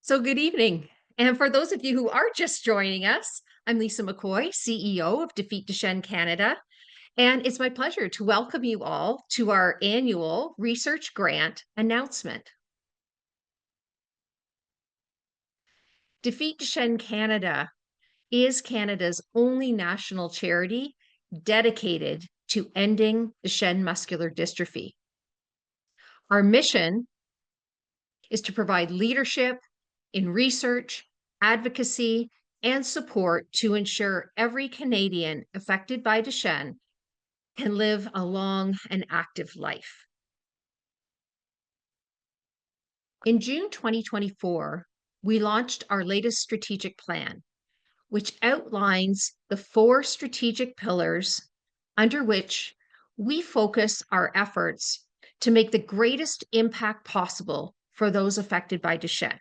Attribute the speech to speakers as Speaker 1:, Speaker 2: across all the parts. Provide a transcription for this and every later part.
Speaker 1: So, good evening. And for those of you who are just joining us, I'm Lisa McCoy, CEO of Defeat Duchenne Canada. And it's my pleasure to welcome you all to our annual research grant announcement. Defeat Duchenne Canada is Canada's only national charity dedicated to ending Duchenne muscular dystrophy. Our mission is to provide leadership in research, advocacy, and support to ensure every Canadian affected by Duchenne can live a long and active life. In June 2024, we launched our latest strategic plan, which outlines the 4 strategic pillars under which we focus our efforts to make the greatest impact possible for those affected by Duchenne.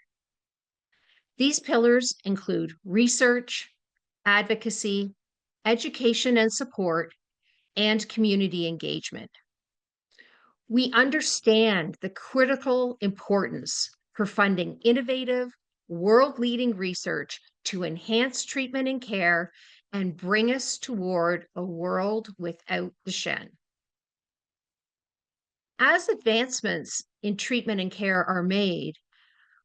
Speaker 1: These pillars include research, advocacy, education and support, and community engagement. We understand the critical importance for funding innovative, world-leading research to enhance treatment and care and bring us toward a world without Duchenne. As advancements in treatment and care are made,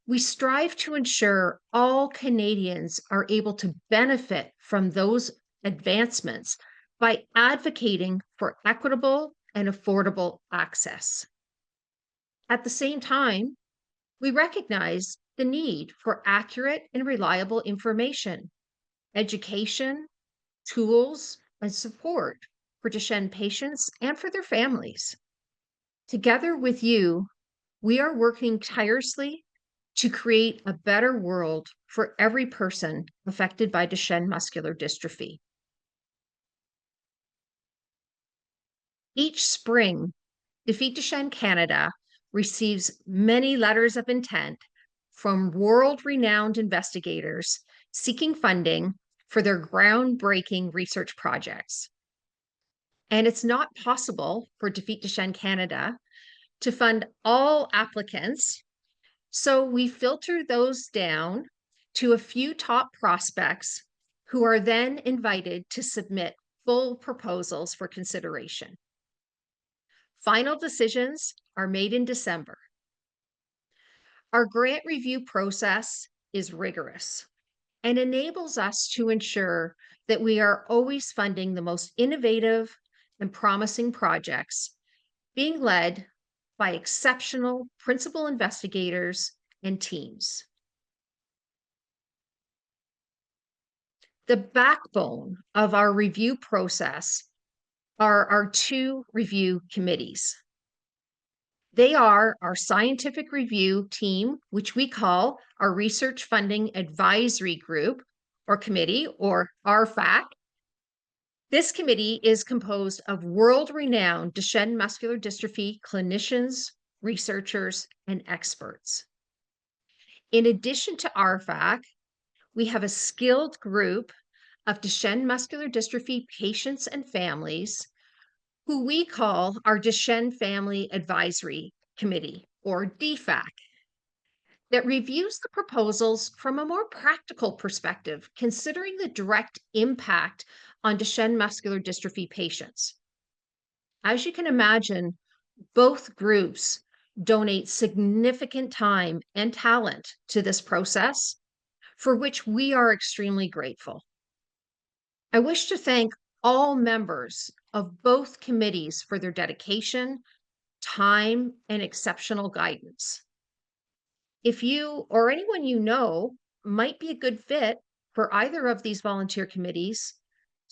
Speaker 1: we strive to ensure all Canadians are able to benefit from those advancements by advocating for equitable and affordable access. At the same time, we recognize the need for accurate and reliable information, education, tools, and support for Duchenne patients and for their families. Together with you, we are working tirelessly to create a better world for every person affected by Duchenne muscular dystrophy. Each spring, Defeat Duchenne Canada receives many letters of intent from world-renowned investigators seeking funding for their groundbreaking research projects. And it's not possible for Defeat Duchenne Canada to fund all applicants, so we filter those down to a few top prospects who are then invited to submit full proposals for consideration. Final decisions are made in December. Our grant review process is rigorous and enables us to ensure that we are always funding the most innovative and promising projects being led by exceptional principal investigators and teams. The backbone of our review process are our 2 review committees. They are our scientific review team, which we call our Research Funding Advisory Group or Committee, or RFAC. This committee is composed of world-renowned Duchenne muscular dystrophy clinicians, researchers, and experts. In addition to RFAC, we have a skilled group of Duchenne muscular dystrophy patients and families who we call our Duchenne Family Advisory Committee, or DFAC, that reviews the proposals from a more practical perspective, considering the direct impact on Duchenne muscular dystrophy patients. As you can imagine, both groups donate significant time and talent to this process, for which we are extremely grateful. I wish to thank all members of both committees for their dedication, time, and exceptional guidance. If you or anyone you know might be a good fit for either of these volunteer committees,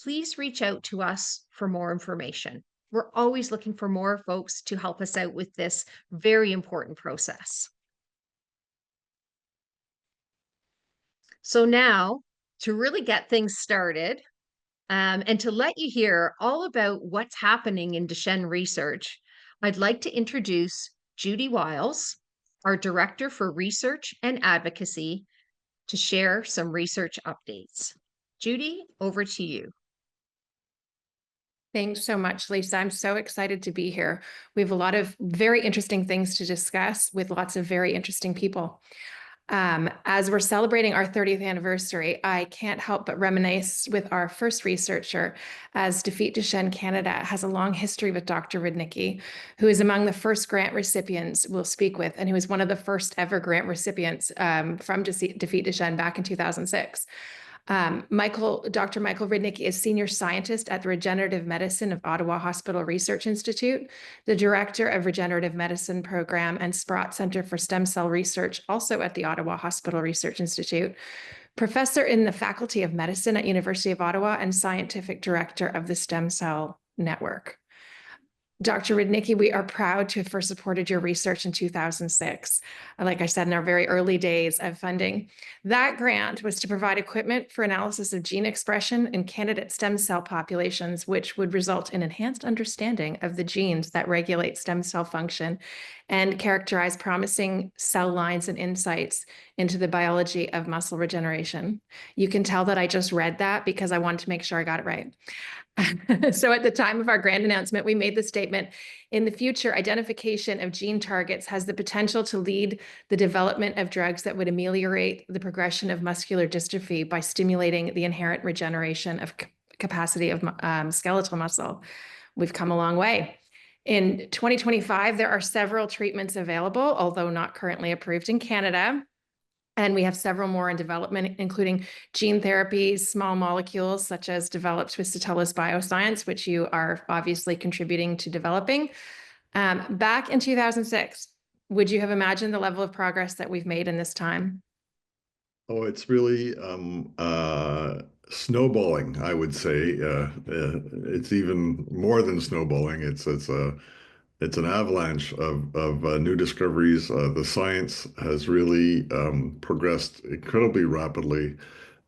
Speaker 1: please reach out to us for more information. We're always looking for more folks to help us out with this very important process. So now, to really get things started, and to let you hear all about what's happening in Duchenne research, I'd like to introduce Judy Wiles, our Director for Research and Advocacy, to share some research updates. Judy, over to you.
Speaker 2: Thanks so much, Lisa. I'm so excited to be here. We have a lot of very interesting things to discuss with lots of very interesting people. As we're celebrating our 30th anniversary, I can't help but reminisce with our first researcher, as Defeat Duchenne Canada has a long history with Dr. Rudnicki, who is among the first grant recipients we'll speak with, and who was one of the first ever grant recipients from Defeat Duchenne back in 2006. Dr. Michael Rudnicki is senior scientist at the Regenerative Medicine of Ottawa Hospital Research Institute, the director of Regenerative Medicine Program and Sprott Center for Stem Cell Research, also at the Ottawa Hospital Research Institute, professor in the Faculty of Medicine at University of Ottawa, and scientific director of the Stem Cell Network. Dr. Rudnicki, we are proud to have first supported your research in 2006, like I said, in our very early days of funding. That grant was to provide equipment for analysis of gene expression in candidate stem cell populations, which would result in enhanced understanding of the genes that regulate stem cell function and characterize promising cell lines and insights into the biology of muscle regeneration. You can tell that I just read that because I wanted to make sure I got it right. So at the time of our grant announcement, we made the statement, in the future, identification of gene targets has the potential to lead the development of drugs that would ameliorate the progression of muscular dystrophy by stimulating the inherent regeneration of capacity of skeletal muscle. We've come a long way. In 2025, there are several treatments available, although not currently approved in Canada. And we have several more in development, including gene therapies, small molecules, such as developed with Satellus Bioscience, which you are obviously contributing to developing. Back in 2006, would you have imagined the level of progress that we've made in this time?
Speaker 3: Oh, it's really snowballing, I would say. It's even more than snowballing. It's an avalanche of new discoveries. The science has really progressed incredibly rapidly,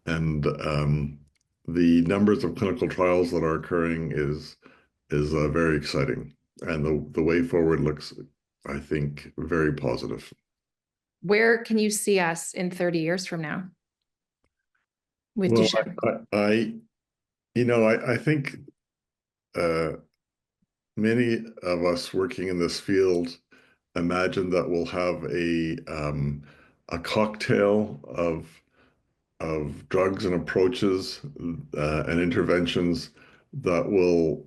Speaker 3: and the numbers of clinical trials that are occurring is very exciting. And the way forward looks, I think, very positive.
Speaker 2: Where can you see us in 30 years from now with
Speaker 3: Well,
Speaker 2: Duchenne?
Speaker 3: I think many of us working in this field imagine that we'll have a cocktail of drugs and approaches and interventions that will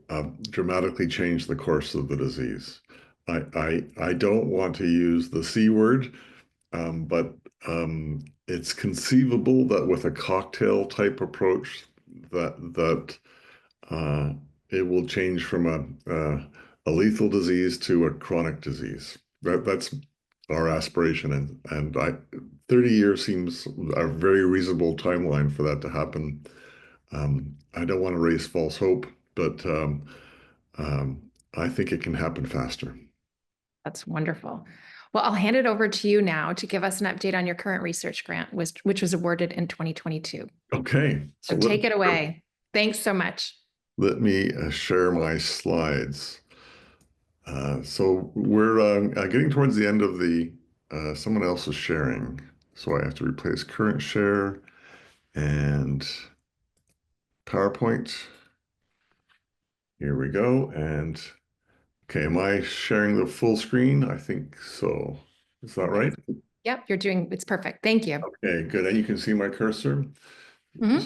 Speaker 3: dramatically change the course of the disease. I don't want to use the C word, but it's conceivable that with a cocktail type approach that it will change from a lethal disease to a chronic disease. That's our aspiration, and 30 years seems a very reasonable timeline for that to happen. I don't want to raise false hope, but I think it can happen faster.
Speaker 2: That's wonderful. Well, I'll hand it over to you now to give us an update on your current research grant, which was awarded in 2022.
Speaker 3: Okay.
Speaker 2: So take it away. Thanks so much.
Speaker 3: Let me share my slides. So we're getting towards the end of someone else is sharing. So I have to replace current share and PowerPoint. Here we go. And okay, am I sharing the full screen? I think so. Is that right?
Speaker 2: Yep, it's perfect. Thank you.
Speaker 3: Okay, good. And you can see my cursor.
Speaker 2: Mm-hmm.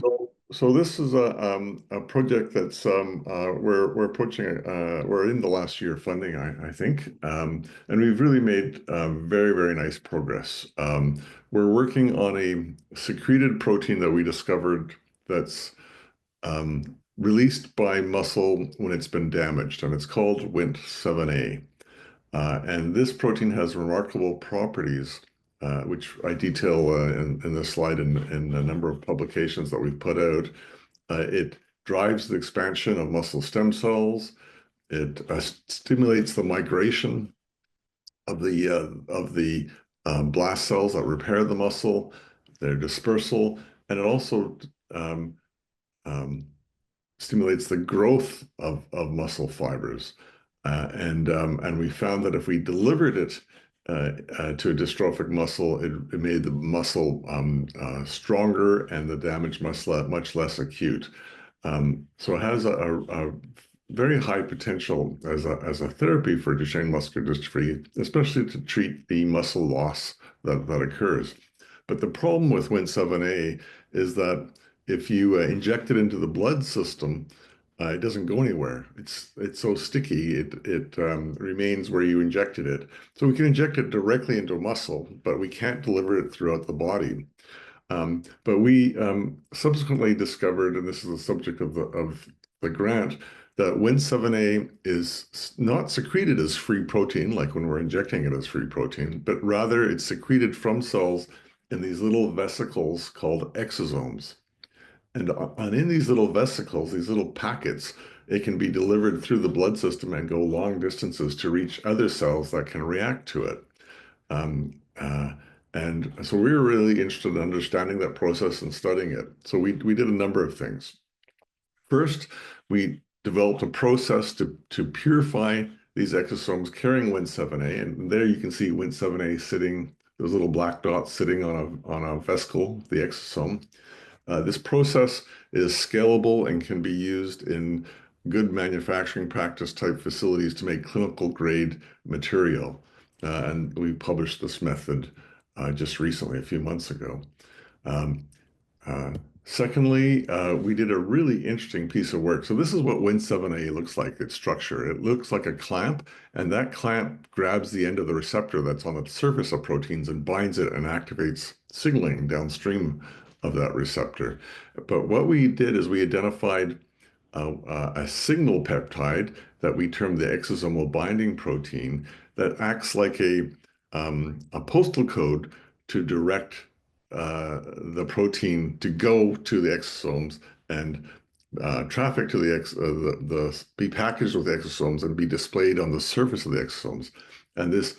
Speaker 3: So this is a project that's we're approaching we're in the last year of funding, I think, and we've really made very nice progress. We're working on a secreted protein that we discovered that's released by muscle when it's been damaged, and it's called Wnt7a. And this protein has remarkable properties, which I detail in this slide in a number of publications that we've put out. It drives the expansion of muscle stem cells. It stimulates the migration of the blast cells that repair the muscle, their dispersal, and it also stimulates the growth of muscle fibers. And we found that if we delivered it to a dystrophic muscle, it made the muscle stronger and the damage much less acute. So it has a very high potential as a therapy for Duchenne muscular dystrophy, especially to treat the muscle loss that occurs. But the problem with Wnt7a is that if you inject it into the blood system, it doesn't go anywhere. It's so sticky, it remains where you injected it. So we can inject it directly into muscle, but we can't deliver it throughout the body. But we subsequently discovered, and this is the subject of the grant, that Wnt7a is not secreted as free protein, like when we're injecting it as free protein, but rather it's secreted from cells in these little vesicles called exosomes. And in these little vesicles, these little packets, it can be delivered through the blood system and go long distances to reach other cells that can react to it. Um, uh, and so we were really interested in understanding that process and studying it. So we did a number of things. First, we developed a process to purify these exosomes carrying Wnt7a. And there you can see Wnt7a sitting, those little black dots sitting on a vesicle, the exosome. This process is scalable and can be used in good manufacturing practice type facilities to make clinical grade material. And we published this method just recently, a few months ago. Um, Secondly, we did a really interesting piece of work. So this is what Wnt7a looks like, its structure. It looks like a clamp, and that clamp grabs the end of the receptor that's on the surface of proteins and binds it and activates signaling downstream of that receptor. But what we did is we identified a signal peptide that we termed the exosomal binding protein that acts like a postal code to direct the protein to go to the exosomes and traffic to be packaged with the exosomes and be displayed on the surface of the exosomes. And this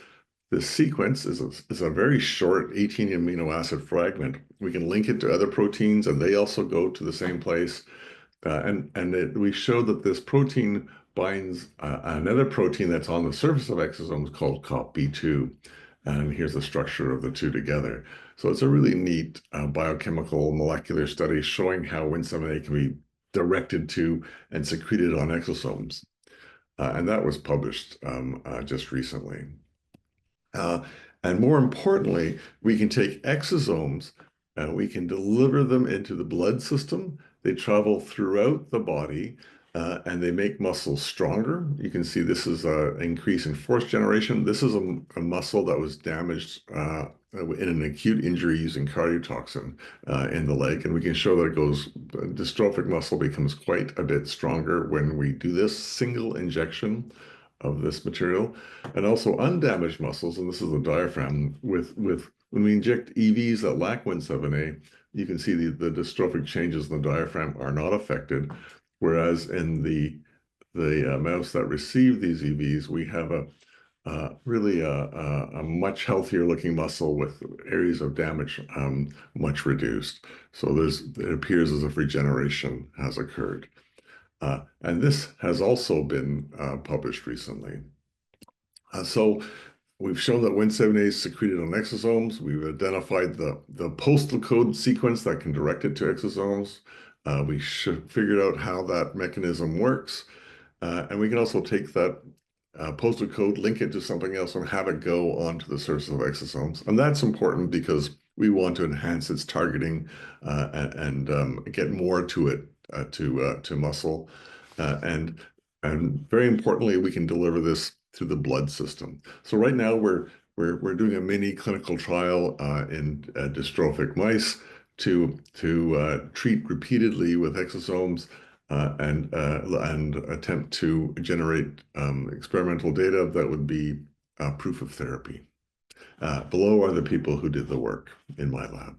Speaker 3: sequence is a very short 18 amino acid fragment. We can link it to other proteins, and they also go to the same place. We showed that this protein binds another protein that's on the surface of exosomes called COP-B2. And here's the structure of the two together. So it's a really neat biochemical molecular study showing how Wnt7a can be directed to and secreted on exosomes. And that was published just recently. And more importantly, we can take exosomes and we can deliver them into the blood system. They travel throughout the body and they make muscles stronger. You can see this is an increase in force generation. This is a muscle that was damaged in an acute injury using cardiotoxin in the leg. And we can show that it goes, dystrophic muscle becomes quite a bit stronger when we do this single injection of this material. And also undamaged muscles, and this is the diaphragm, when we inject EVs that lack Wnt7a, you can see the dystrophic changes in the diaphragm are not affected. Whereas in the mouse that received these EVs, we have really a much healthier looking muscle with areas of damage much reduced. So it appears as if regeneration has occurred. And this has also been published recently. So we've shown that Wnt7a is secreted on exosomes. We've identified the postal code sequence that can direct it to exosomes. We figured out how that mechanism works. And we can also take that postal code, link it to something else, and have it go onto the surface of exosomes. And that's important because we want to enhance its targeting and get more to it, to muscle. And very importantly, we can deliver this through the blood system. So right now we're doing a mini clinical trial in dystrophic mice to treat repeatedly with exosomes and attempt to generate experimental data that would be proof of therapy. Below are the people who did the work in my lab.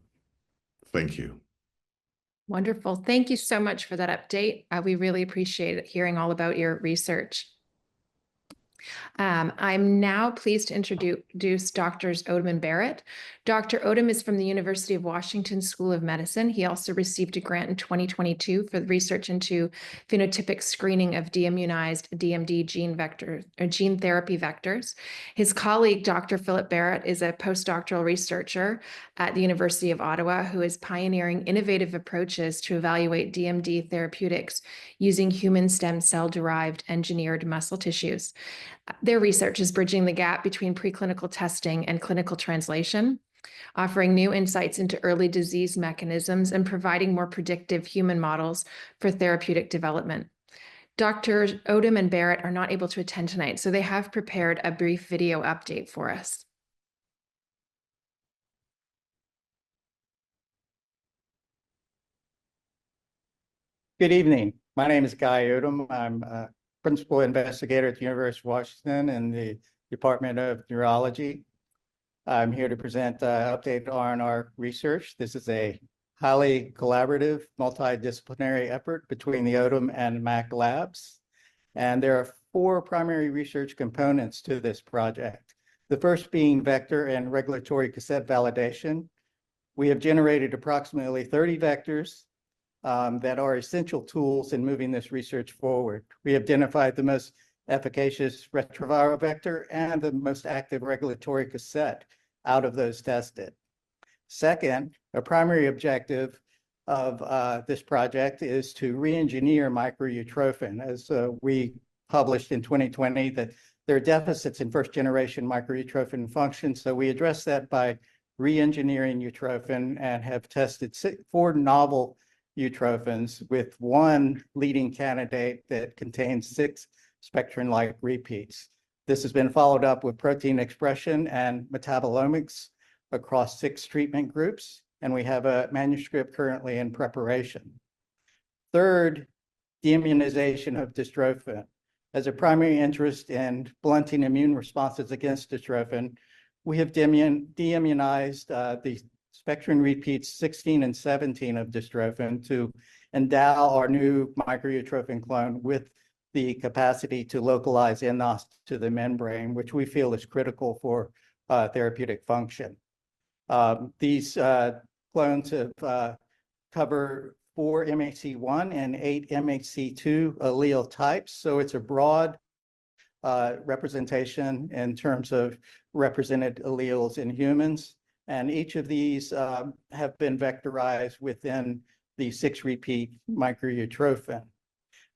Speaker 3: Thank you.
Speaker 2: Wonderful. Thank you so much for that update. We really appreciate hearing all about your research. I'm now pleased to introduce Drs. Odom and Barrett. Dr. Odom is from the University of Washington School of Medicine. He also received a grant in 2022 for research into phenotypic screening of deimmunized DMD gene therapy vectors. His colleague, Dr. Philip Barrett, is a postdoctoral researcher at the University of Ottawa who is pioneering innovative approaches to evaluate DMD therapeutics using human stem cell-derived engineered muscle tissues. Their research is bridging the gap between preclinical testing and clinical translation. offering new insights into early disease mechanisms and providing more predictive human models for therapeutic development. Dr. Odom and Barrett are not able to attend tonight, so they have prepared a brief video update for us.
Speaker 4: Good evening. My name is Guy Odom. I'm a principal investigator at the University of Washington in the Department of Neurology. I'm here to present an update on our research. This is a highly collaborative, multidisciplinary effort between the Odom and MAC labs. And there are 4 primary research components to this project. The first being vector and regulatory cassette validation. We have generated approximately 30 vectors that are essential tools in moving this research forward. We identified the most efficacious retroviral vector and the most active regulatory cassette out of those tested. Second, a primary objective of this project is to re-engineer microutrophin. As we published in 2020, that there are deficits in first-generation microutrophin function, so we address that by re-engineering utrophin and have tested 4 novel utrophins with 1 leading candidate that contains 6 spectrin-like repeats. This has been followed up with protein expression and metabolomics across 6 treatment groups, and we have a manuscript currently in preparation. Third, deimmunization of dystrophin. As a primary interest in blunting immune responses against dystrophin, we have deimmunized the spectrin repeats 16 and 17 of dystrophin to endow our new microutrophin clone with the capacity to localize nNOS to the membrane, which we feel is critical for therapeutic function. These clones have cover 4 MHC1 and 8 MHC2 allele types, so it's a broad representation in terms of represented alleles in humans. And each of these have been vectorized within the 6 repeat microutrophin.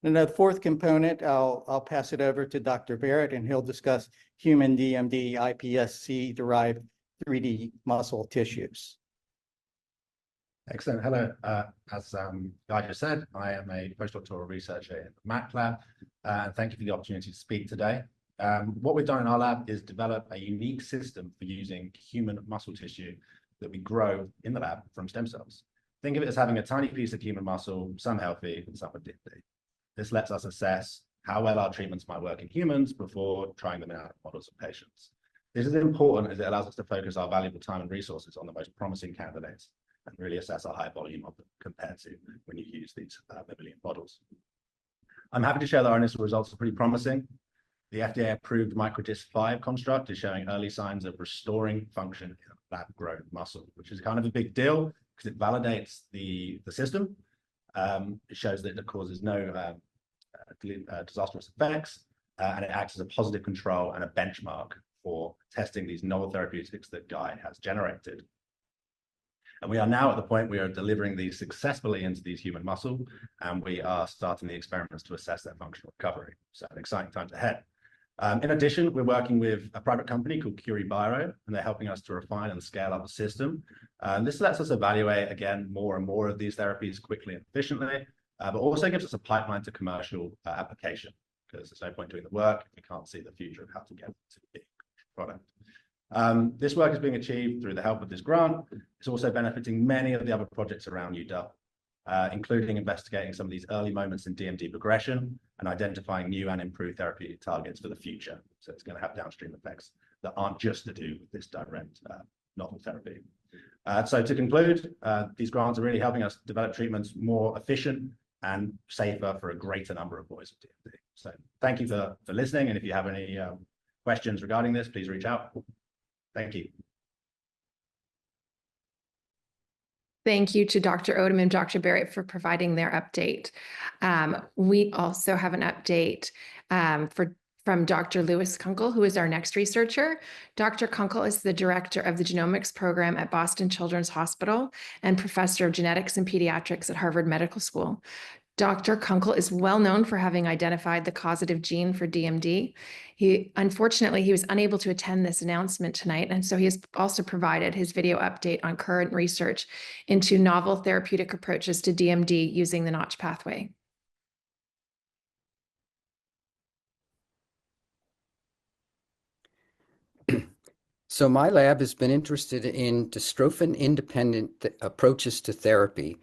Speaker 4: And the 4th component, I'll pass it over to Dr. Barrett, and he'll discuss human DMD iPSC-derived 3D muscle tissues.
Speaker 5: Excellent. Hello. As Guy just said, I am a postdoctoral researcher in the MAC lab, and thank you for the opportunity to speak today. What we've done in our lab is develop a unique system for using human muscle tissue that we grow in the lab from stem cells. Think of it as having a tiny piece of human muscle, some healthy and some addicted. This lets us assess how well our treatments might work in humans before trying them in our models of patients. This is important as it allows us to focus our valuable time and resources on the most promising candidates and really assess a high volume of them compared to when you use these mammalian models. I'm happy to share that our initial results are pretty promising. The FDA-approved MicroDis5 construct is showing early signs of restoring function in lab-grown muscle, which is kind of a big deal because it validates the system. It shows that it causes no disastrous effects, and it acts as a positive control and a benchmark for testing these novel therapeutics that Guy has generated. And we are now at the point we are delivering these successfully into these human muscle, and we are starting the experiments to assess their functional recovery. So an exciting times ahead. In addition, we're working with a private company called Curie Bio, and they're helping us to refine and scale up the system. This lets us evaluate, again, more and more of these therapies quickly and efficiently, but also gives us a pipeline to commercial application, because there's no point doing the work if we can't see the future of how to get to the product. This work is being achieved through the help of this grant. It's also benefiting many of the other projects around UW, including investigating some of these early moments in DMD progression and identifying new and improved therapeutic targets for the future. So it's going to have downstream effects that aren't just to do with this direct novel therapy. So to conclude, these grants are really helping us develop treatments more efficient and safer for a greater number of boys with DMD. So thank you for listening. And if you have any questions regarding this, please reach out. Thank you.
Speaker 2: Thank you to Dr. Odom and Dr. Barrett for providing their update. We also have an update from Dr. Lewis Kunkel, who is our next researcher. Dr. Kunkel is the director of the genomics program at Boston Children's Hospital and professor of genetics and pediatrics at Harvard Medical School. Dr. Kunkel is well known for having identified the causative gene for DMD. Unfortunately, he was unable to attend this announcement tonight, and so he has also provided his video update on current research into novel therapeutic approaches to DMD using the Notch pathway.
Speaker 6: So my lab has been interested in dystrophin-independent approaches to therapy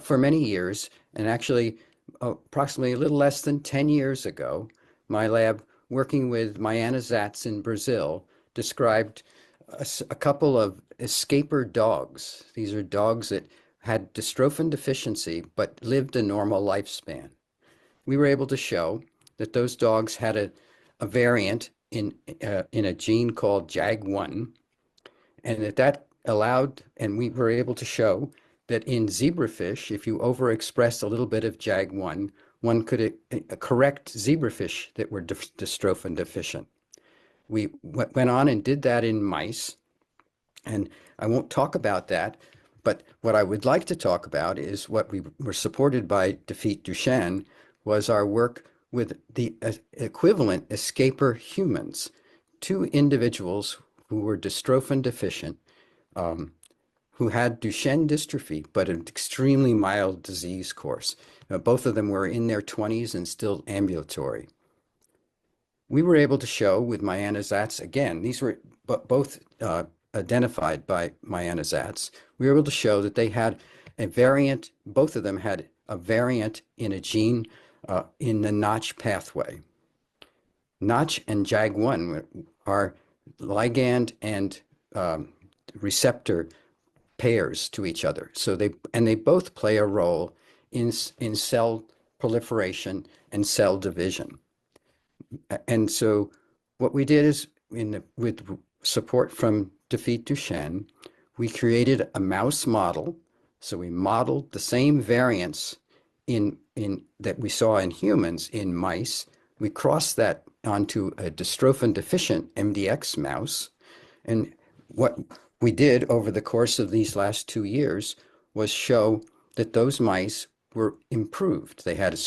Speaker 6: for many years, and actually approximately a little less than 10 years ago, my lab, working with Maiana Zatz in Brazil, described a couple of escaper dogs. These are dogs that had dystrophin deficiency but lived a normal lifespan. We were able to show that those dogs had a variant in a gene called JAG1, and that allowed, and we were able to show that in zebrafish, if you overexpress a little bit of JAG1, one could correct zebrafish that were dystrophin deficient. We went on and did that in mice, and I won't talk about that, but what I would like to talk about is what we were supported by Defeat Duchenne was our work with the equivalent escaper humans, two individuals who were dystrophin deficient, who had Duchenne dystrophy, but an extremely mild disease course. Both of them were in their 20s and still ambulatory. We were able to show with Maiana Zatz, again, these were both identified by Maiana Zatz, we were able to show that they had a variant, both of them had a variant in a gene in the Notch pathway. Notch and JAG1 are ligand and receptor pairs to each other. So they both play a role in cell proliferation and cell division. And so what we did is, with support from Defeat Duchenne, we created a mouse model. So we modeled the same variants that we saw in humans in mice. We crossed that onto a dystrophin deficient MDX mouse. And what we did over the course of these last 2 years was show that those mice were improved. They had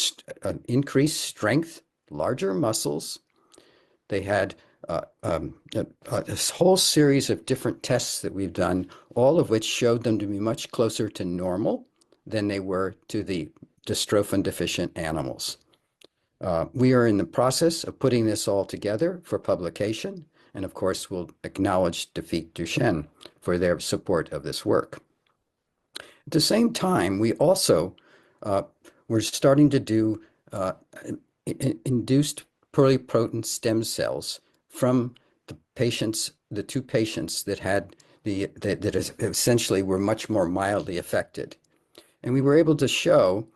Speaker 6: an increased strength, larger muscles. They had a whole series of different tests that we've done, all of which showed them to be much closer to normal than they were to the dystrophin deficient animals. We are in the process of putting this all together for publication, and of course we'll acknowledge Defeat Duchenne for their support of this work. At the same time, we also were starting to do induced pluripotent stem cells from the two patients that had that essentially were much more mildly affected. And we were able to show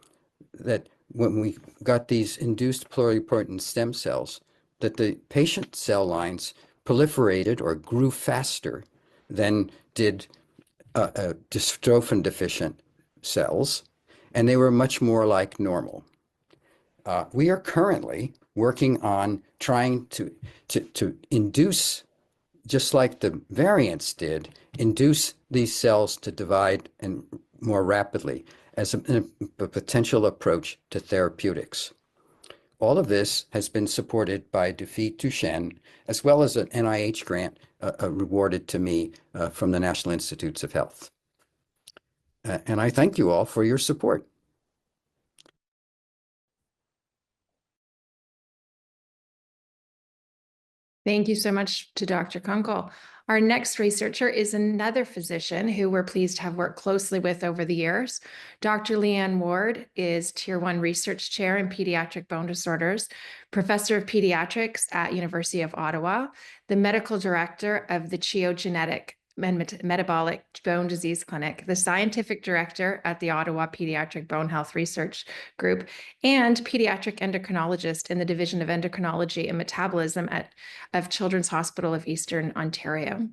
Speaker 6: that when we got these induced pluripotent stem cells, that the patient cell lines proliferated or grew faster than did dystrophin deficient cells, and they were much more like normal. We are currently working on trying to induce, just like the variants did, induce these cells to divide and more rapidly as a potential approach to therapeutics. All of this has been supported by Defeat Duchenne, as well as an NIH grant rewarded to me from the National Institutes of Health. And I thank you all for your support.
Speaker 2: Thank you so much to Dr. Kunkel. Our next researcher is another physician who we're pleased to have worked closely with over the years. Dr. Leanne Ward is Tier 1 Research Chair in Pediatric Bone Disorders, Professor of Pediatrics at University of Ottawa, the Medical Director of the CHIO Genetic and Metabolic Bone Disease Clinic, the Scientific Director at the Ottawa Pediatric Bone Health Research Group, and pediatric endocrinologist in the Division of Endocrinology and Metabolism of Children's Hospital of Eastern Ontario.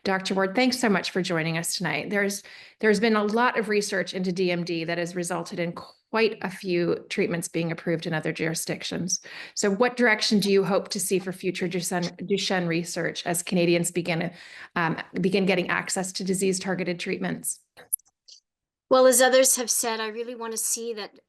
Speaker 2: Dr. Ward, thanks so much for joining us tonight. There's been a lot of research into DMD that has resulted in quite a few treatments being approved in other jurisdictions. So what direction do you hope to see for future Duchenne research as Canadians begin getting access to disease-targeted treatments?
Speaker 7: Well, as others have said, I really want to see that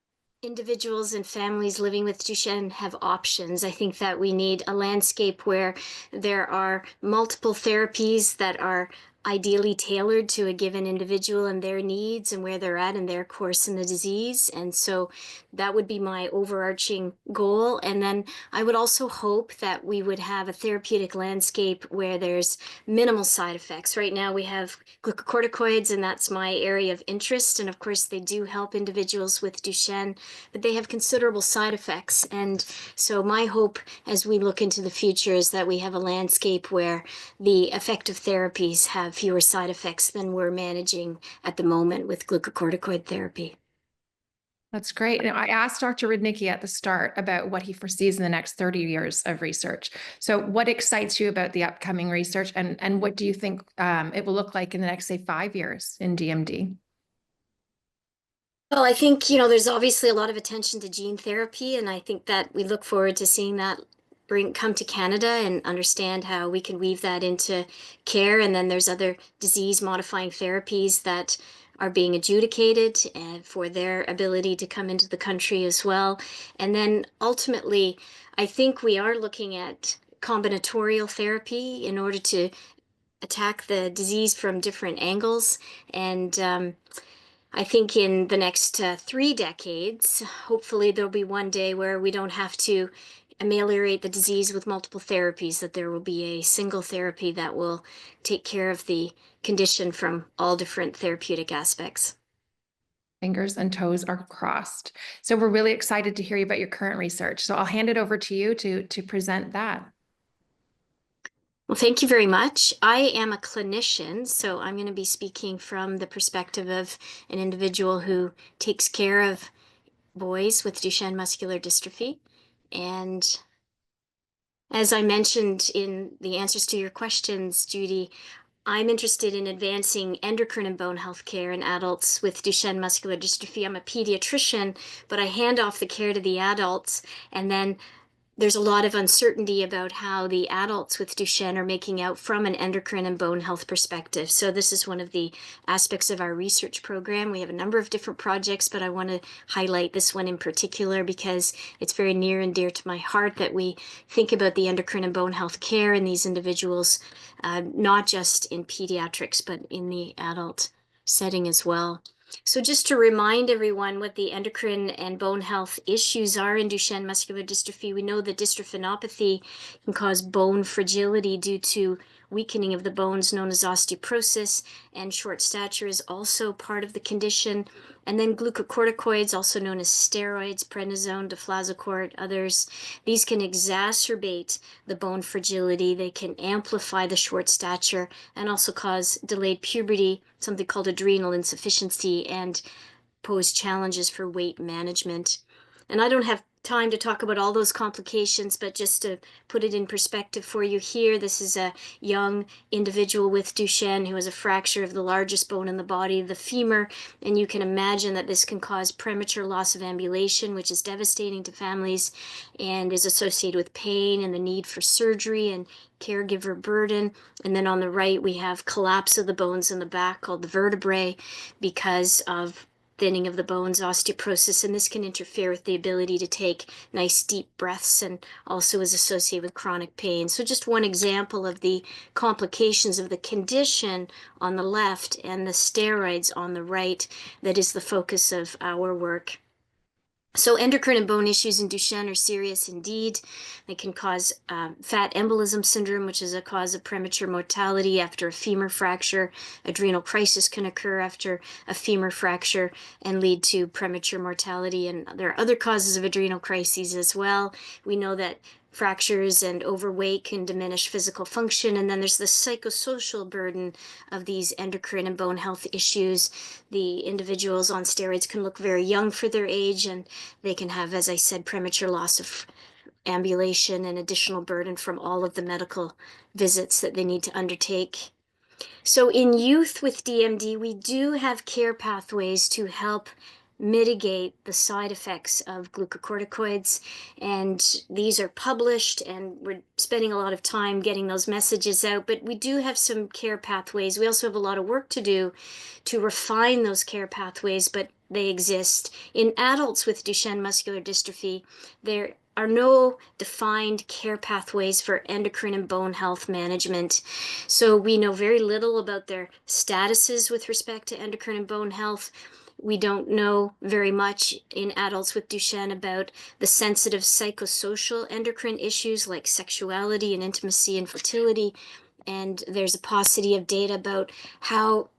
Speaker 7: individuals and families living with Duchenne have options. I think that we need a landscape where there are multiple therapies that are ideally tailored to a given individual and their needs and where they're at in their course in the disease. And so that would be my overarching goal. And then I would also hope that we would have a therapeutic landscape where there's minimal side effects. Right now we have glucocorticoids, and that's my area of interest. And of course, they do help individuals with Duchenne, but they have considerable side effects. And so my hope as we look into the future is that we have a landscape where the effective therapies have fewer side effects than we're managing at the moment with glucocorticoid therapy.
Speaker 2: That's great. Now, I asked Dr. Rudnicki at the start about what he foresees in the next 30 years of research. So what excites you about the upcoming research, and what do you think it will look like in the next, say, 5 years in DMD?
Speaker 7: Well, I think, there's obviously a lot of attention to gene therapy, and I think that we look forward to seeing that come to Canada and understand how we can weave that into care. And then there's other disease modifying therapies that are being adjudicated and for their ability to come into the country as well. And then ultimately, I think we are looking at combinatorial therapy in order to attack the disease from different angles. And I think in the next 3 decades, hopefully there'll be one day where we don't have to ameliorate the disease with multiple therapies, that there will be a single therapy that will take care of the condition from all different therapeutic aspects.
Speaker 2: Fingers and toes are crossed. So we're really excited to hear you about your current research. So I'll hand it over to you to present that.
Speaker 7: Well, thank you very much. I am a clinician, so I'm going to be speaking from the perspective of an individual who takes care of boys with Duchenne muscular dystrophy. And as I mentioned in the answers to your questions, Judy, I'm interested in advancing endocrine and bone health care in adults with Duchenne muscular dystrophy. I'm a pediatrician, but I hand off the care to the adults, and then there's a lot of uncertainty about how the adults with Duchenne are making out from an endocrine and bone health perspective. So this is one of the aspects of our research program. We have a number of different projects, but I want to highlight this one in particular because it's very near and dear to my heart that we think about the endocrine and bone health care in these individuals, not just in pediatrics, but in the adult setting as well. So just to remind everyone what the endocrine and bone health issues are in Duchenne muscular dystrophy, we know that dystrophinopathy can cause bone fragility due to weakening of the bones known as osteoporosis, and short stature is also part of the condition. And then glucocorticoids, also known as steroids, prednisone, deflazacort, others, these can exacerbate the bone fragility. They can amplify the short stature and also cause delayed puberty, something called adrenal insufficiency, and pose challenges for weight management. And I don't have time to talk about all those complications, but just to put it in perspective for you here, this is a young individual with Duchenne who has a fracture of the largest bone in the body, the femur, and you can imagine that this can cause premature loss of ambulation, which is devastating to families and is associated with pain and the need for surgery and caregiver burden. And then on the right, we have collapse of the bones in the back called the vertebrae because of thinning of the bones, osteoporosis, and this can interfere with the ability to take nice deep breaths and also is associated with chronic pain. So just one example of the complications of the condition on the left and the steroids on the right that is the focus of our work. So endocrine and bone issues in Duchenne are serious indeed. They can cause fat embolism syndrome, which is a cause of premature mortality after a femur fracture. Adrenal crisis can occur after a femur fracture and lead to premature mortality. And there are other causes of adrenal crises as well. We know that fractures and overweight can diminish physical function. And then there's the psychosocial burden of these endocrine and bone health issues. The individuals on steroids can look very young for their age, and they can have, as I said, premature loss of ambulation and additional burden from all of the medical visits that they need to undertake. So in youth with DMD, we do have care pathways to help mitigate the side effects of glucocorticoids. And these are published, and we're spending a lot of time getting those messages out. But we do have some care pathways. We also have a lot of work to do to refine those care pathways, but they exist. In adults with Duchenne muscular dystrophy, there are no defined care pathways for endocrine and bone health management. So we know very little about their statuses with respect to endocrine and bone health. We don't know very much in adults with Duchenne about the sensitive psychosocial endocrine issues like sexuality and intimacy and fertility. And there's a paucity of data about how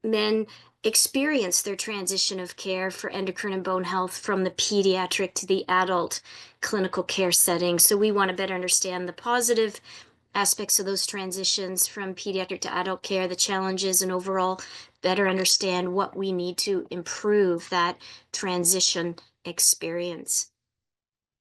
Speaker 7: men experience their transition of care for endocrine and bone health from the pediatric to the adult clinical care setting. So we want to better understand the positive aspects of those transitions from pediatric to adult care, the challenges, and overall better understand what we need to improve that transition experience.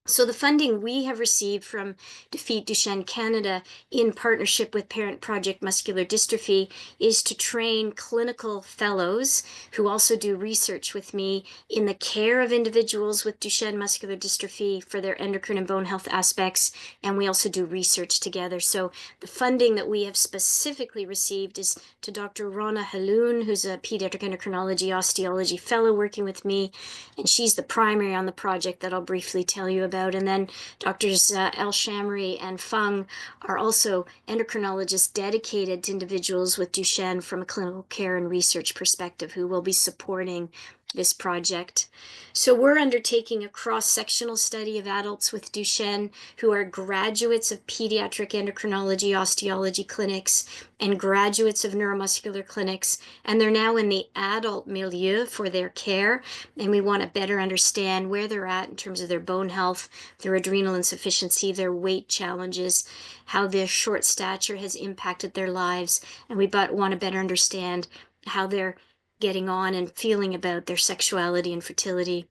Speaker 7: So the funding we have received from Defeat Duchenne Canada in partnership with Parent Project Muscular Dystrophy is to train clinical fellows who also do research with me in the care of individuals with Duchenne muscular dystrophy for their endocrine and bone health aspects. And we also do research together. So the funding that we have specifically received is to Dr. Rana Haloon, who's a pediatric endocrinology osteology fellow working with me. And she's the primary on the project that I'll briefly tell you about. And then Drs. El Shamri and Fung are also endocrinologists dedicated to individuals with Duchenne from a clinical care and research perspective who will be supporting this project. So we're undertaking a cross-sectional study of adults with Duchenne who are graduates of pediatric endocrinology osteology clinics and graduates of neuromuscular clinics, and they're now in the adult milieu for their care, and we want to better understand where they're at in terms of their bone health, their adrenal insufficiency, their weight challenges, how their short stature has impacted their lives, and we want to better understand how they're getting on and feeling about their sexuality and fertility.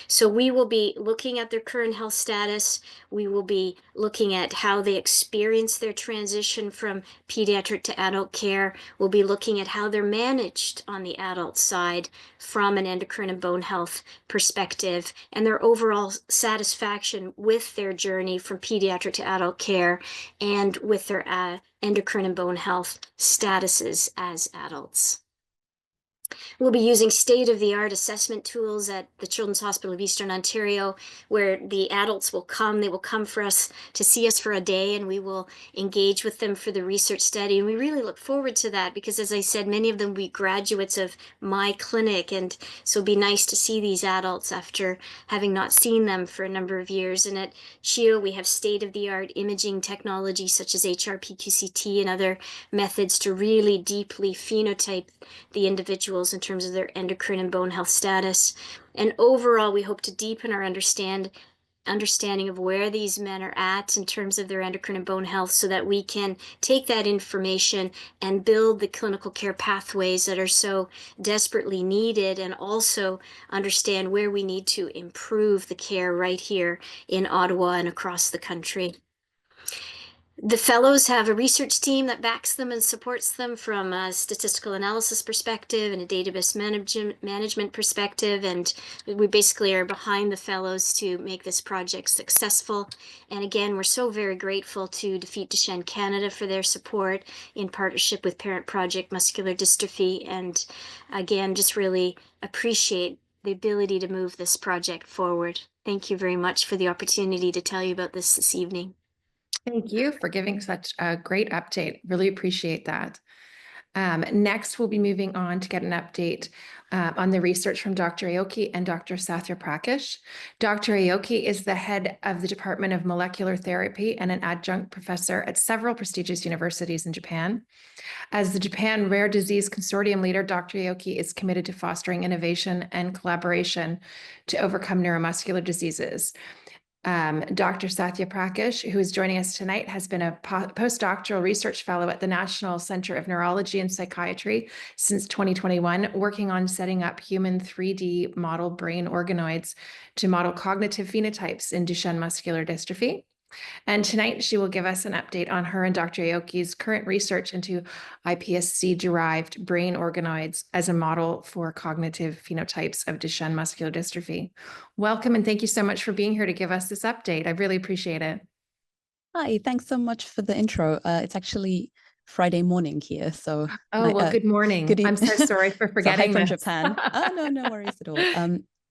Speaker 7: So we will be looking at their current health status. We will be looking at how they experience their transition from pediatric to adult care. We'll be looking at how they're managed on the adult side from an endocrine and bone health perspective, and their overall satisfaction with their journey from pediatric to adult care and with their endocrine and bone health statuses as adults. We'll be using state-of-the-art assessment tools at the Children's Hospital of Eastern Ontario, where the adults will come. They will come for us to see us for a day, and we will engage with them for the research study. And we really look forward to that because, as I said, many of them will be graduates of my clinic. And so it'll be nice to see these adults after having not seen them for a number of years. And at CHIO, we have state-of-the-art imaging technology such as HRPQCT and other methods to really deeply phenotype the individuals in terms of their endocrine and bone health status. And overall, we hope to deepen our understanding of where these men are at in terms of their endocrine and bone health so that we can take that information and build the clinical care pathways that are so desperately needed, and also understand where we need to improve the care right here in Ottawa and across the country. The fellows have a research team that backs them and supports them from a statistical analysis perspective and a database management perspective. And we basically are behind the fellows to make this project successful. And again, we're so very grateful to Defeat Duchenne Canada for their support in partnership with Parent Project Muscular Dystrophy. And again, just really appreciate the ability to move this project forward. Thank you very much for the opportunity to tell you about this evening.
Speaker 2: Thank you for giving such a great update. Really appreciate that. Next, we'll be moving on to get an update on the research from Dr. Aoki and Dr. Sathya Prakash. Dr. Aoki is the head of the Department of Molecular Therapy and an adjunct professor at several prestigious universities in Japan. As the Japan Rare Disease Consortium leader, Dr. Aoki is committed to fostering innovation and collaboration to overcome neuromuscular diseases. Dr. Sathya Prakash, who is joining us tonight, has been a postdoctoral research fellow at the National Center of Neurology and Psychiatry since 2021, working on setting up human 3D model brain organoids to model cognitive phenotypes in Duchenne muscular dystrophy. And tonight she will give us an update on her and Dr. Aoki's current research into iPSC-derived brain organoids as a model for cognitive phenotypes of Duchenne muscular dystrophy. Welcome, and thank you so much for being here to give us this update. I really appreciate it.
Speaker 8: Hi, thanks so much for the intro. It's actually Friday morning here, so
Speaker 2: Oh, well, good morning.
Speaker 8: good
Speaker 2: I'm so sorry for
Speaker 8: so hi
Speaker 2: forgetting
Speaker 8: from
Speaker 2: this.
Speaker 8: Japan. Oh, no worries at all.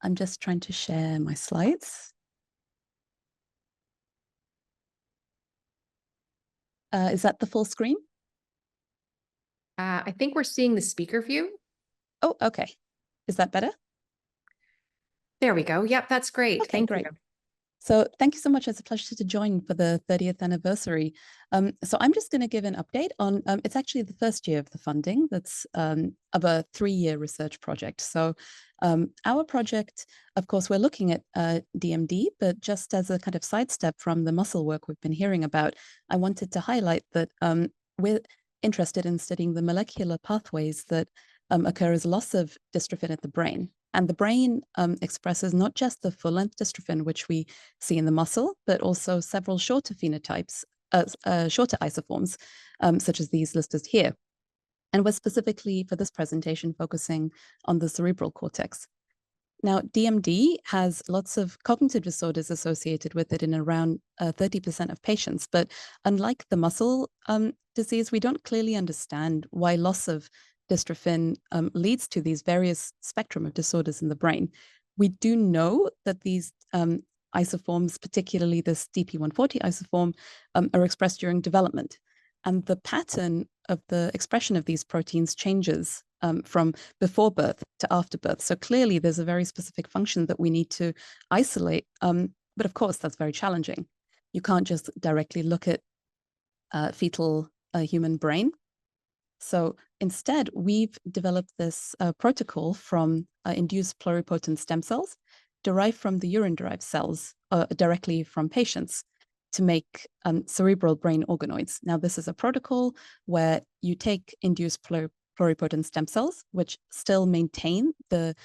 Speaker 8: I'm just trying to share my slides. Is that the full screen?
Speaker 2: I think we're seeing the speaker view.
Speaker 8: Oh, okay. Is that better?
Speaker 2: There we go. Yep, that's great.
Speaker 8: Okay,
Speaker 2: Thank
Speaker 8: great.
Speaker 2: you.
Speaker 8: So thank you so much. It's a pleasure to join for the 30th anniversary. So I'm just going to give an update on, it's actually the first year of the funding that's of a 3-year research project. So our project, of course, we're looking at DMD, but just as a kind of sidestep from the muscle work we've been hearing about, I wanted to highlight that we're interested in studying the molecular pathways that occur as loss of dystrophin at the brain. And the brain expresses not just the full-length dystrophin, which we see in the muscle, but also several shorter phenotypes, shorter isoforms, such as these listed here. And we're specifically, for this presentation, focusing on the cerebral cortex. Now, DMD has lots of cognitive disorders associated with it in around 30% of patients. But unlike the muscle disease, we don't clearly understand why loss of dystrophin leads to these various spectrum of disorders in the brain. We do know that these isoforms, particularly this DP140 isoform, are expressed during development. And the pattern of the expression of these proteins changes from before birth to after birth. So clearly there's a very specific function that we need to isolate. But of course, that's very challenging. You can't just directly look at fetal human brain. So instead, we've developed this protocol from induced pluripotent stem cells derived from the urine-derived cells directly from patients to make cerebral brain organoids. Now, this is a protocol where you take induced pluripotent stem cells, which still maintain the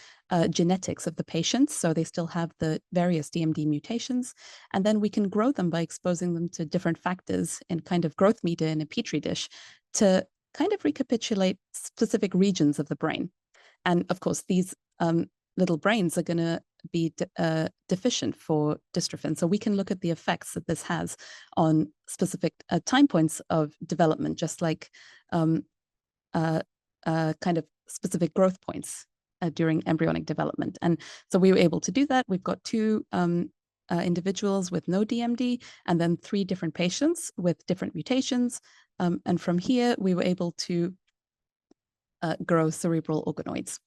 Speaker 8: genetics of the patients, so they still have the various DMD mutations, and then we can grow them by exposing them to different factors in kind of growth media in a petri dish to kind of recapitulate specific regions of the brain. And of course, these little brains are going to be deficient for dystrophin. So we can look at the effects that this has on specific time points of development, just like kind of specific growth points during embryonic development. And so we were able to do that. We've got 2 individuals with no DMD, and then 3 different patients with different mutations. And from here, we were able to grow cerebral organoids.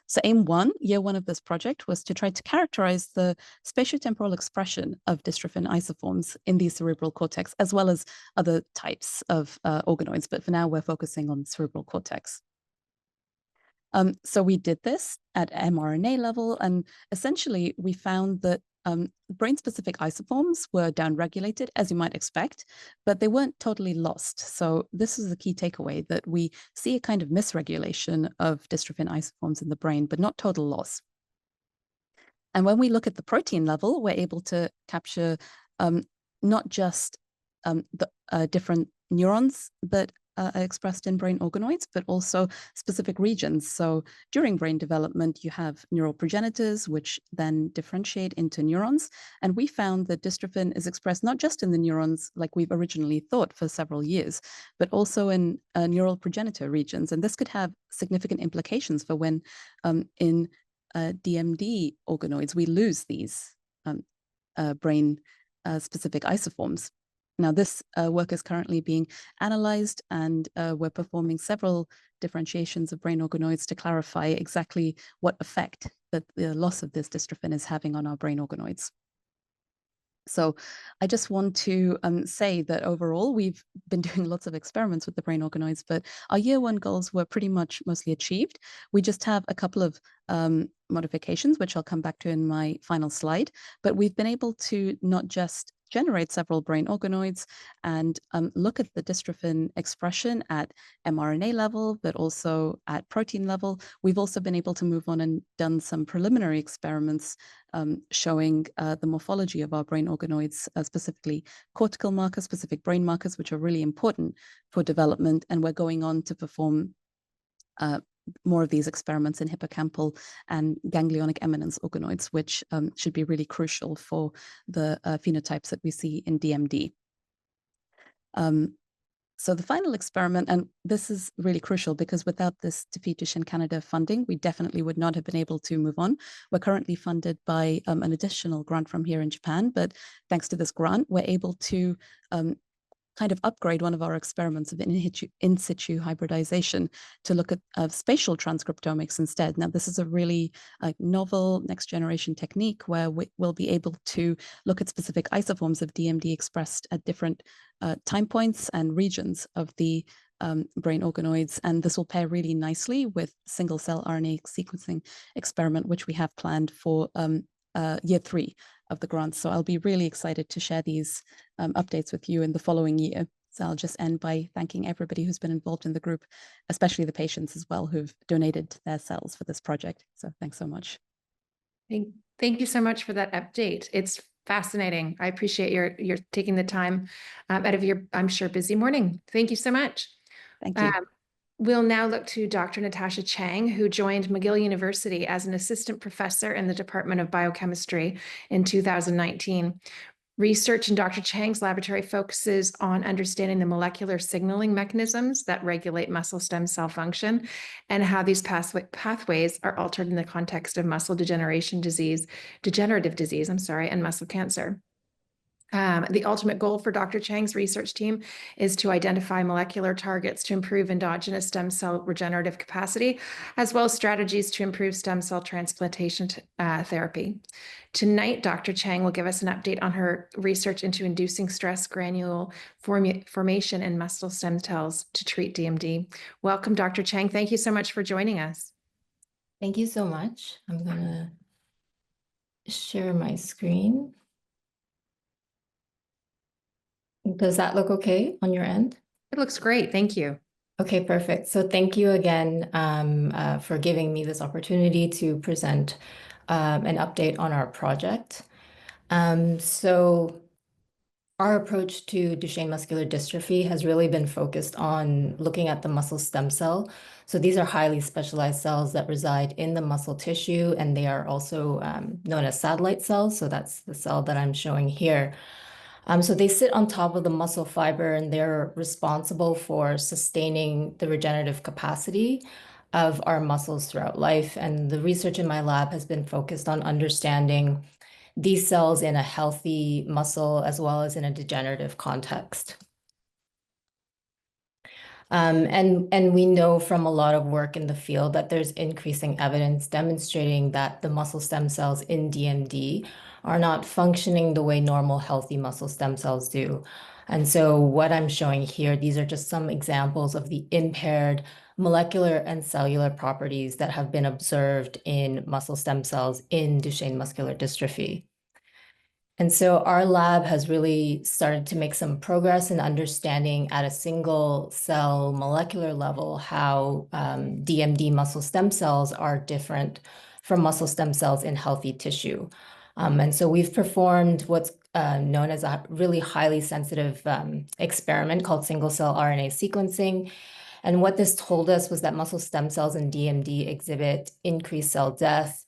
Speaker 8: So aim 1, year 1 of this project, was to try to characterize the spatiotemporal expression of dystrophin isoforms in the cerebral cortex, as well as other types of organoids. But for now, we're focusing on cerebral cortex. So we did this at mRNA level, and essentially we found that brain-specific isoforms were downregulated, as you might expect, but they weren't totally lost. So this is the key takeaway, that we see a kind of misregulation of dystrophin isoforms in the brain, but not total loss. And when we look at the protein level, we're able to capture not just the different neurons that are expressed in brain organoids, but also specific regions. So during brain development, you have neural progenitors, which then differentiate into neurons. And we found that dystrophin is expressed not just in the neurons, like we've originally thought for several years, but also in neural progenitor regions. And this could have significant implications for when in DMD organoids, we lose these brain specific isoforms. Now, this work is currently being analyzed, and we're performing several differentiations of brain organoids to clarify exactly what effect that the loss of this dystrophin is having on our brain organoids. So I just want to say that overall, we've been doing lots of experiments with the brain organoids, but our year 1 goals were pretty much mostly achieved. We just have a couple of modifications, which I'll come back to in my final slide, but we've been able to not just generate several brain organoids and look at the dystrophin expression at mRNA level, but also at protein level. We've also been able to move on and done some preliminary experiments showing the morphology of our brain organoids, specifically cortical markers, specific brain markers, which are really important for development. And we're going on to perform more of these experiments in hippocampal and ganglionic eminence organoids, which should be really crucial for the phenotypes that we see in DMD. So the final experiment, and this is really crucial because without this Defeat Duchenne Canada funding, we definitely would not have been able to move on. We're currently funded by an additional grant from here in Japan, but thanks to this grant, we're able to kind of upgrade one of our experiments of in situ hybridization to look at spatial transcriptomics instead. Now, this is a really novel next generation technique where we'll be able to look at specific isoforms of DMD expressed at different time points and regions of the brain organoids. And this will pair really nicely with single cell RNA sequencing experiment, which we have planned for year 3 of the grant. So I'll be really excited to share these updates with you in the following year. So I'll just end by thanking everybody who's been involved in the group, especially the patients as well who've donated their cells for this project. So thanks so much.
Speaker 2: Thank you so much for that update. It's fascinating. I appreciate your taking the time out of your, I'm sure, busy morning. Thank you so much.
Speaker 8: Thank you.
Speaker 2: We'll now look to Dr. Natasha Chang, who joined McGill University as an assistant professor in the Department of Biochemistry in 2019. Research in Dr. Chang's laboratory focuses on understanding the molecular signaling mechanisms that regulate muscle stem cell function and how these pathways are altered in the context of muscle degenerative disease, and muscle cancer. The ultimate goal for Dr. Chang's research team is to identify molecular targets to improve endogenous stem cell regenerative capacity, as well as strategies to improve stem cell transplantation therapy. Tonight, Dr. Chang will give us an update on her research into inducing stress granule formation in muscle stem cells to treat DMD. Welcome, Dr. Chang. Thank you so much for joining us.
Speaker 9: Thank you so much. I'm going to share my screen. Does that look okay on your end?
Speaker 2: It looks great. Thank you.
Speaker 9: Okay, perfect. So thank you again for giving me this opportunity to present an update on our project. So our approach to Duchenne muscular dystrophy has really been focused on looking at the muscle stem cell. So these are highly specialized cells that reside in the muscle tissue, and they are also known as satellite cells. So that's the cell that I'm showing here. So they sit on top of the muscle fiber, and they're responsible for sustaining the regenerative capacity of our muscles throughout life. And the research in my lab has been focused on understanding these cells in a healthy muscle as well as in a degenerative context. And we know from a lot of work in the field that there's increasing evidence demonstrating that the muscle stem cells in DMD are not functioning the way normal healthy muscle stem cells do. And so what I'm showing here, these are just some examples of the impaired molecular and cellular properties that have been observed in muscle stem cells in Duchenne muscular dystrophy. And so our lab has really started to make some progress in understanding at a single cell molecular level how DMD muscle stem cells are different from muscle stem cells in healthy tissue. And so we've performed what's known as a really highly sensitive experiment called single cell RNA sequencing. And what this told us was that muscle stem cells in DMD exhibit increased cell death,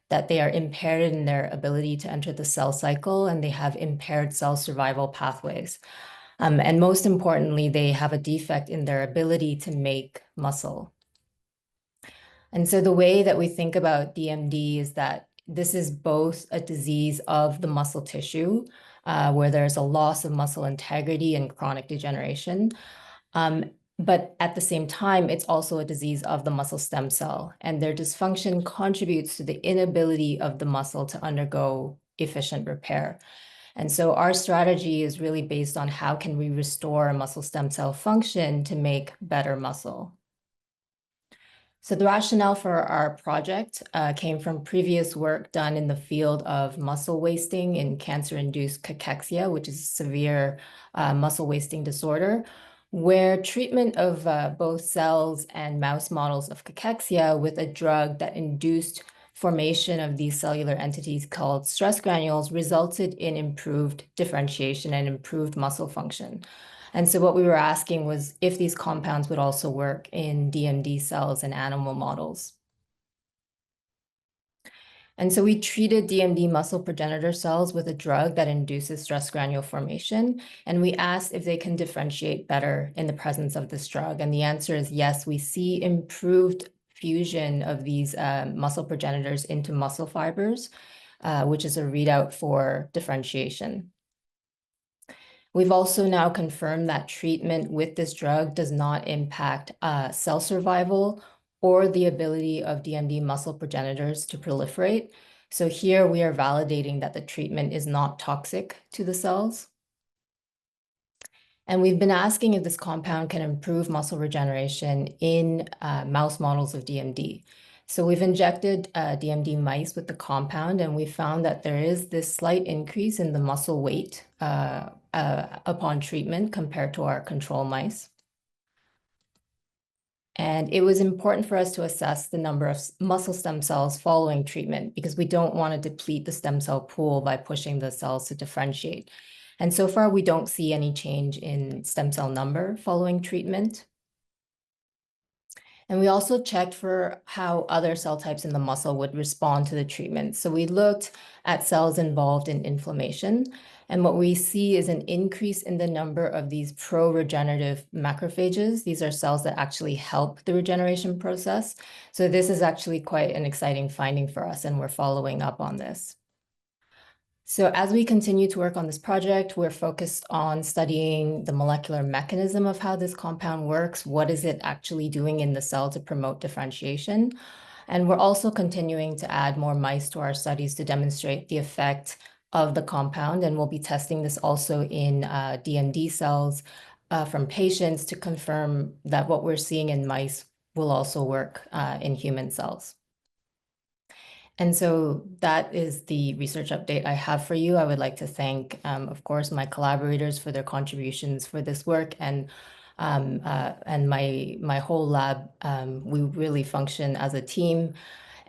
Speaker 9: that they are impaired in their ability to enter the cell cycle, and they have impaired cell survival pathways. And most importantly, they have a defect in their ability to make muscle. And so the way that we think about DMD is that this is both a disease of the muscle tissue, where there's a loss of muscle integrity and chronic degeneration. But at the same time, it's also a disease of the muscle stem cell, and their dysfunction contributes to the inability of the muscle to undergo efficient repair. And so our strategy is really based on how can we restore muscle stem cell function to make better muscle. So the rationale for our project came from previous work done in the field of muscle wasting in cancer-induced cachexia, which is a severe muscle wasting disorder, where treatment of both cells and mouse models of cachexia with a drug that induced formation of these cellular entities called stress granules resulted in improved differentiation and improved muscle function. And so what we were asking was if these compounds would also work in DMD cells and animal models. And so we treated DMD muscle progenitor cells with a drug that induces stress granule formation. And we asked if they can differentiate better in the presence of this drug. And the answer is yes, we see improved fusion of these muscle progenitors into muscle fibers, which is a readout for differentiation. We've also now confirmed that treatment with this drug does not impact cell survival or the ability of DMD muscle progenitors to proliferate. So here we are validating that the treatment is not toxic to the cells. And we've been asking if this compound can improve muscle regeneration in mouse models of DMD. So we've injected DMD mice with the compound, and we found that there is this slight increase in the muscle weight upon treatment compared to our control mice. And it was important for us to assess the number of muscle stem cells following treatment because we don't want to deplete the stem cell pool by pushing the cells to differentiate. And so far, we don't see any change in stem cell number following treatment. And we also checked for how other cell types in the muscle would respond to the treatment. So we looked at cells involved in inflammation. And what we see is an increase in the number of these pro-regenerative macrophages. These are cells that actually help the regeneration process. So this is actually quite an exciting finding for us, and we're following up on this. So as we continue to work on this project, we're focused on studying the molecular mechanism of how this compound works. What is it actually doing in the cell to promote differentiation? And we're also continuing to add more mice to our studies to demonstrate the effect of the compound. And we'll be testing this also in DMD cells from patients to confirm that what we're seeing in mice will also work in human cells. And so that is the research update I have for you. I would like to thank, of course, my collaborators for their contributions for this work, and my whole lab. We really function as a team.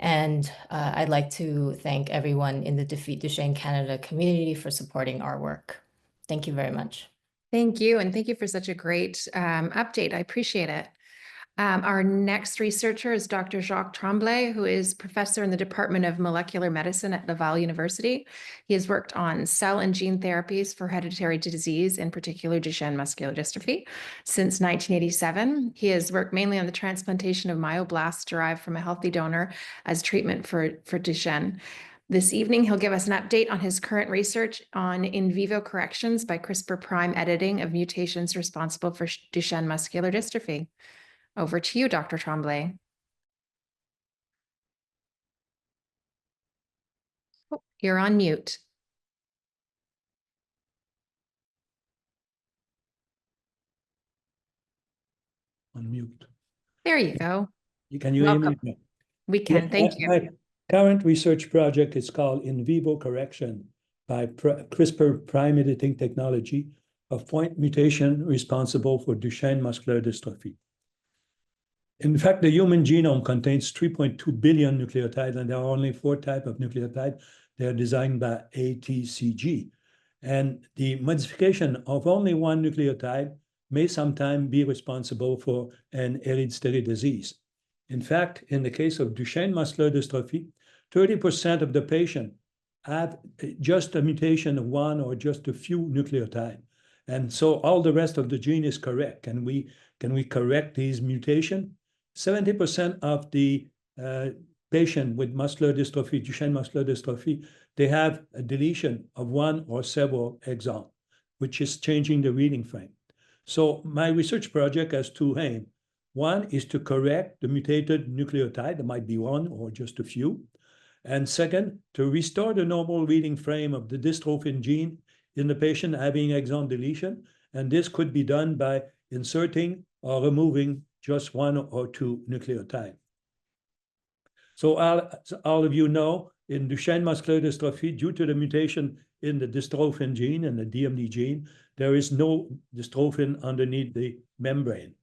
Speaker 9: And I'd like to thank everyone in the Defeat Duchenne Canada community for supporting our work. Thank you very much.
Speaker 2: Thank you. And thank you for such a great update. I appreciate it. Our next researcher is Dr. Jacques Tremblay, who is professor in the Department of Molecular Medicine at Laval University. He has worked on cell and gene therapies for hereditary disease, in particular Duchenne muscular dystrophy, since 1987. He has worked mainly on the transplantation of myoblasts derived from a healthy donor as treatment for Duchenne. This evening, he'll give us an update on his current research on in vivo corrections by CRISPR prime editing of mutations responsible for Duchenne muscular dystrophy. Over to you, Dr. Tremblay. Oh, you're on mute.
Speaker 10: Unmute.
Speaker 2: There you go.
Speaker 10: Can you hear me?
Speaker 2: Welcome. We can, thank you.
Speaker 10: My current research project is called in vivo correction by CRISPR prime editing technology of point mutation responsible for Duchenne muscular dystrophy. In fact, the human genome contains 3.2 billion nucleotides, and there are only 4 types of nucleotides. They are designed by ATCG. And the modification of only one nucleotide may sometimes be responsible for an hereditary disease. In fact, in the case of Duchenne muscular dystrophy, 30% of the patients have just a mutation of one or just a few nucleotides. And so all the rest of the gene is correct. Can we correct these mutations? 70% of the patient with muscular dystrophy, Duchenne muscular dystrophy, they have a deletion of one or several exons, which is changing the reading frame. So my research project has 2 aims. One is to correct the mutated nucleotide, there might be one or just a few. And second, to restore the normal reading frame of the dystrophin gene in the patient having exon deletion. And this could be done by inserting or removing just 1 or 2 nucleotides. So all of you know, in Duchenne muscular dystrophy, due to the mutation in the dystrophin gene and the DMD gene, there is no dystrophin underneath the membrane.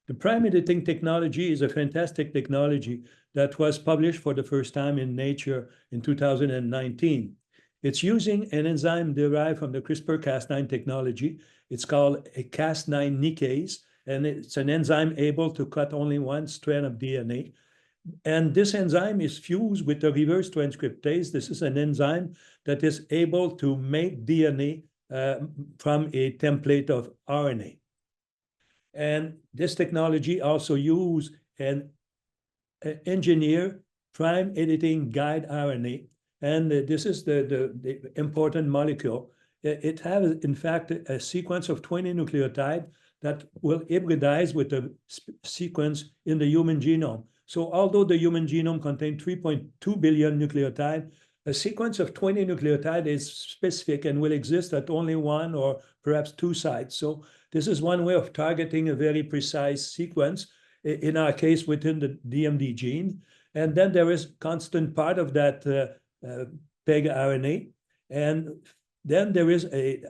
Speaker 10: The prime editing technology is a fantastic technology that was published for the first time in Nature in 2019. It's using an enzyme derived from the CRISPR-Cas9 technology. It's called a Cas9 nickase, and it's an enzyme able to cut only one strand of DNA. And this enzyme is fused with the reverse transcriptase. This is an enzyme that is able to make DNA from a template of RNA. And this technology also uses an engineered prime editing guide RNA. And this is the important molecule. It has, in fact, a sequence of 20 nucleotides that will hybridize with the sequence in the human genome. So although the human genome contains 3.2 billion nucleotides, a sequence of 20 nucleotides is specific and will exist at only one or perhaps two sites. So this is one way of targeting a very precise sequence, in our case, within the DMD gene. And then there is constant part of that PEG RNA. And then there is an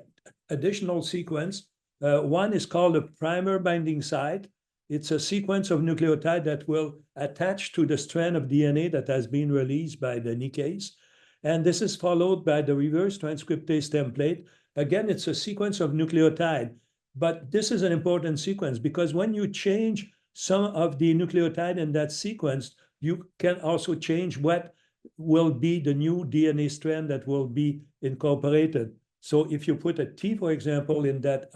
Speaker 10: additional sequence. One is called a primer binding site. It's a sequence of nucleotide that will attach to the strand of DNA that has been released by the nickase. And this is followed by the reverse transcriptase template. Again, it's a sequence of nucleotide. But this is an important sequence because when you change some of the nucleotide in that sequence, you can also change what will be the new DNA strand that will be incorporated. So if you put a T, for example, in that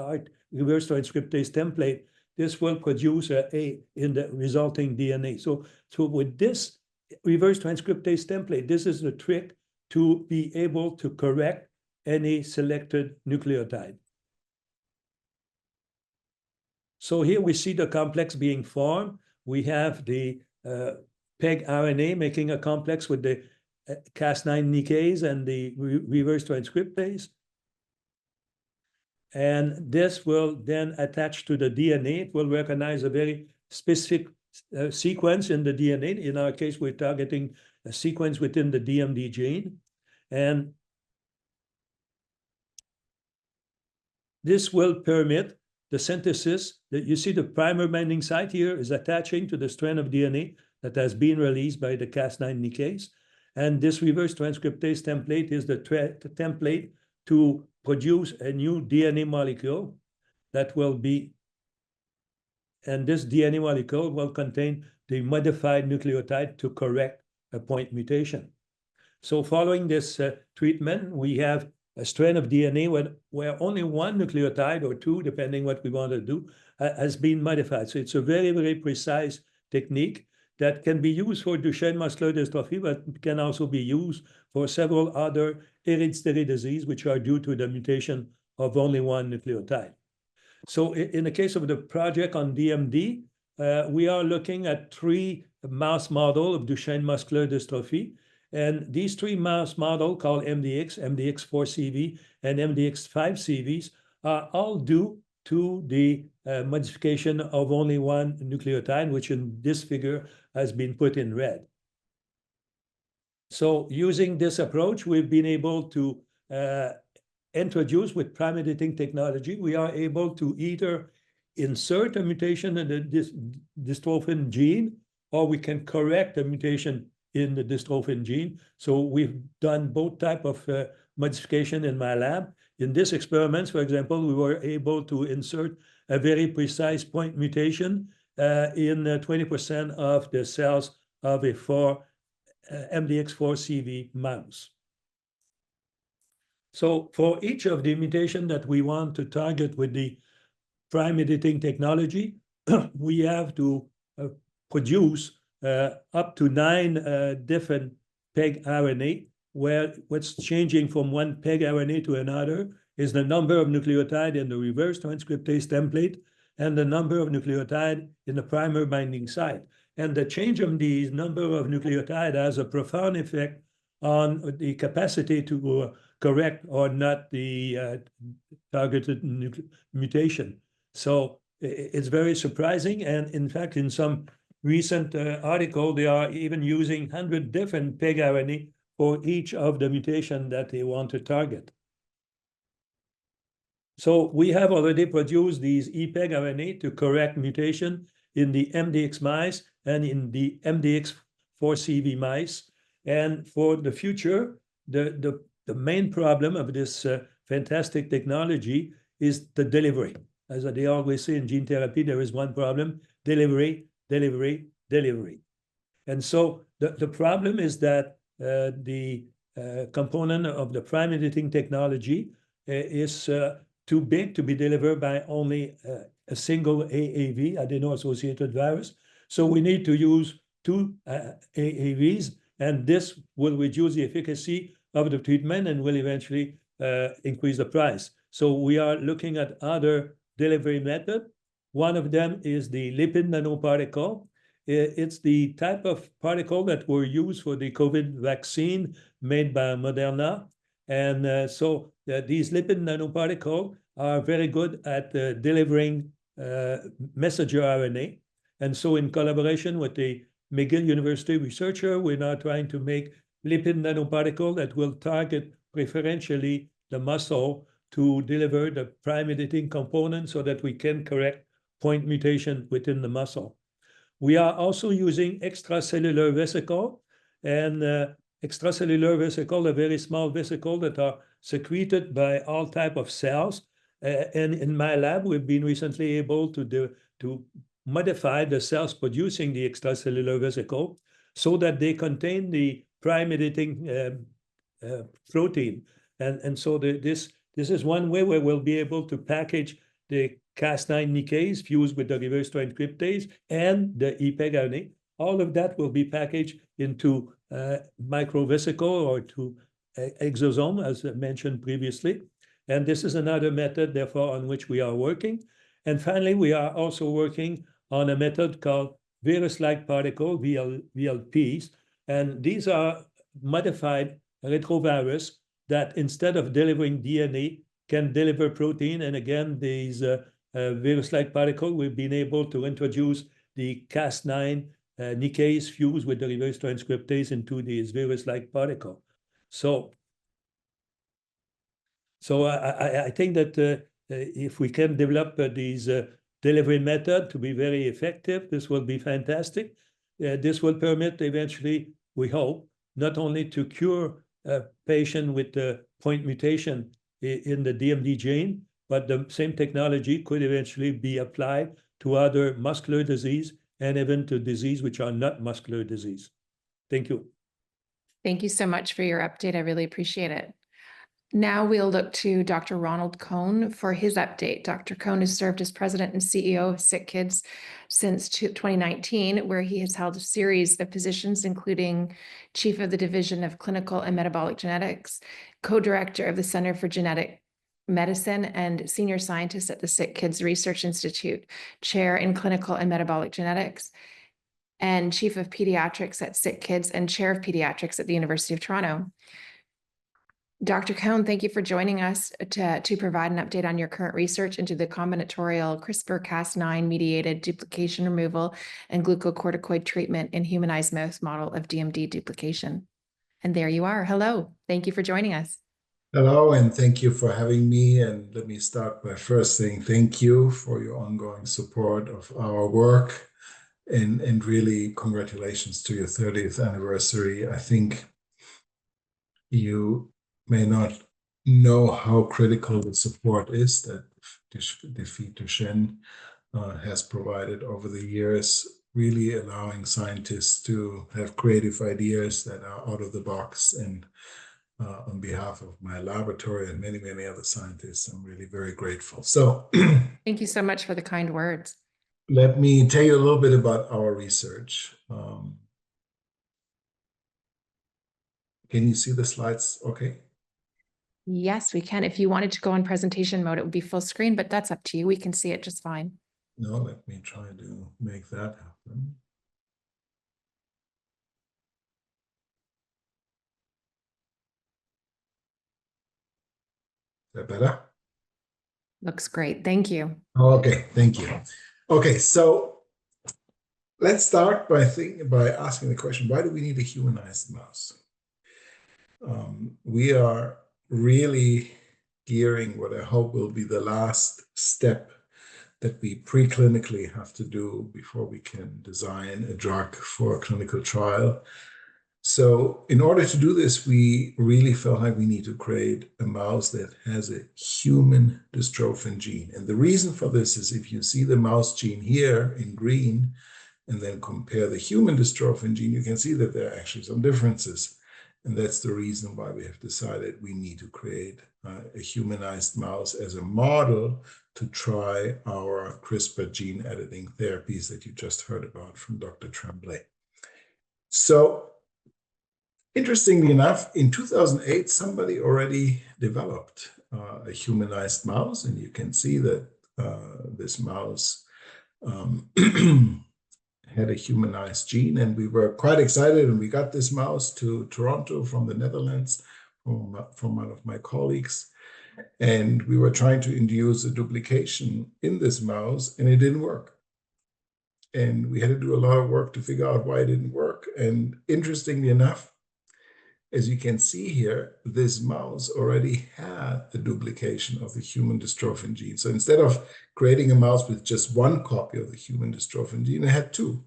Speaker 10: reverse transcriptase template, this will produce an A in the resulting DNA. So with this reverse transcriptase template, this is the trick to be able to correct any selected nucleotide. So here we see the complex being formed. We have the PEG RNA making a complex with the Cas9 nickase and the reverse transcriptase. And this will then attach to the DNA. It will recognize a very specific sequence in the DNA. In our case, we're targeting a sequence within the DMD gene. And this will permit the synthesis that you see the primer binding site here is attaching to the strand of DNA that has been released by the Cas9 nickase. And this reverse transcriptase template is the template to produce a new DNA molecule that will be, and this DNA molecule will contain the modified nucleotide to correct a point mutation. So following this treatment, we have a strand of DNA where only one nucleotide or two, depending what we want to do, has been modified. So it's a very, very precise technique that can be used for Duchenne muscular dystrophy, but can also be used for several other hereditary diseases, which are due to the mutation of only one nucleotide. So in the case of the project on DMD, we are looking at 3 mouse models of Duchenne muscular dystrophy. And these 3 mouse models called MDX, MDX4CV, and MDX5CVs are all due to the modification of only one nucleotide, which in this figure has been put in red. So using this approach, we've been able to introduce with prime editing technology, we are able to either insert a mutation in the dystrophin gene, or we can correct a mutation in the dystrophin gene. So we've done both type of modification in my lab. In this experiment, for example, we were able to insert a very precise point mutation in 20% of the cells of a MDX4CV mouse. So for each of the mutation that we want to target with the prime editing technology, we have to produce up to 9 different PEG RNA, where what's changing from one PEG RNA to another is the number of nucleotide in the reverse transcriptase template and the number of nucleotide in the primer binding site. And the change of the number of nucleotide has a profound effect on the capacity to correct or not the targeted mutation. So it's very surprising. And in fact, in some recent article, they are even using 100 different peg RNA for each of the mutation that they want to target. So we have already produced these ePEG RNA to correct mutation in the MDX mice and in the MDX4CV mice. And for the future, the main problem of this fantastic technology is the delivery. As they always say in gene therapy, there is one problem: delivery, delivery, delivery. And so the problem is that the component of the prime editing technology is too big to be delivered by only a single AAV, adeno-associated virus. So we need to use two AAVs, and this will reduce the efficacy of the treatment and will eventually increase the price. So we are looking at other delivery methods. One of them is the lipid nanoparticle. It's the type of particle that were used for the COVID vaccine made by Moderna. And so these lipid nanoparticles are very good at delivering messenger RNA. And so in collaboration with the McGill University researcher, we're now trying to make lipid nanoparticle that will target preferentially the muscle to deliver the prime editing component so that we can correct point mutation within the muscle. We are also using extracellular vesicle, and extracellular vesicle are very small vesicles that are secreted by all type of cells. And in my lab, we've been recently able to modify the cells producing the extracellular vesicle so that they contain the prime editing protein. And so this is one way where we'll be able to package the Cas9 nickase fused with the reverse transcriptase and the ePEG RNA. All of that will be packaged into microvesicle or to exosome, as mentioned previously. And this is another method, therefore, on which we are working. And finally, we are also working on a method called virus-like particle, VLPs. And these are modified retrovirus that, instead of delivering DNA, can deliver protein. And again, these virus-like particle, we've been able to introduce the Cas9 nickase fused with the reverse transcriptase into these virus-like particle. So I think that if we can develop these delivery method to be very effective, this will be fantastic. This will permit eventually, we hope, not only to cure a patient with the point mutation in the DMD gene, but the same technology could eventually be applied to other muscular disease and even to disease which are not muscular disease. Thank you.
Speaker 2: Thank you so much for your update. I really appreciate it. Now we'll look to Dr. Ronald Cohn for his update. Dr. Cohn has served as president and CEO of Sick Kids since 2019, where he has held a series of positions, including chief of the Division of Clinical and Metabolic Genetics, co-director of the Center for Genetic Medicine, and senior scientist at the Sick Kids Research Institute, chair in clinical and metabolic genetics, and chief of pediatrics at Sick Kids and chair of pediatrics at the University of Toronto. Dr. Cohn, thank you for joining us to provide an update on your current research into the combinatorial CRISPR-Cas9 mediated duplication removal and glucocorticoid treatment in humanized mouse model of DMD duplication. And there you are. Hello. Thank you for joining us.
Speaker 11: Hello, and thank you for having me. And let me start by first saying thank you for your ongoing support of our work, and really congratulations to your 30th anniversary. I think you may not know how critical the support is that Defeat Duchenne has provided over the years, really allowing scientists to have creative ideas that are out of the box. And on behalf of my laboratory and many, many other scientists, I'm really very grateful. So
Speaker 2: thank you so much for the kind words.
Speaker 11: Let me tell you a little bit about our research. Can you see the slides okay?
Speaker 2: Yes, we can. If you wanted to go in presentation mode, it would be full screen, but that's up to you. We can see it just fine.
Speaker 11: No, let me try to make that happen. Is that better?
Speaker 2: Looks great. Thank you.
Speaker 11: Okay, thank you. Okay, so let's start by asking the question, why do we need a humanized mouse? We are really gearing what I hope will be the last step that we preclinically have to do before we can design a drug for a clinical trial. So in order to do this, we really felt like we need to create a mouse that has a human dystrophin gene. And the reason for this is if you see the mouse gene here in green and then compare the human dystrophin gene, you can see that there are actually some differences. And that's the reason why we have decided we need to create a humanized mouse as a model to try our CRISPR gene editing therapies that you just heard about from Dr. Tremblay. So interestingly enough, in 2008, somebody already developed a humanized mouse, and you can see that this mouse had a humanized gene, and we were quite excited, and we got this mouse to Toronto from the Netherlands from one of my colleagues, and we were trying to induce a duplication in this mouse, and it didn't work. And we had to do a lot of work to figure out why it didn't work. And interestingly enough, as you can see here, this mouse already had a duplication of the human dystrophin gene. So instead of creating a mouse with just one copy of the human dystrophin gene, it had two.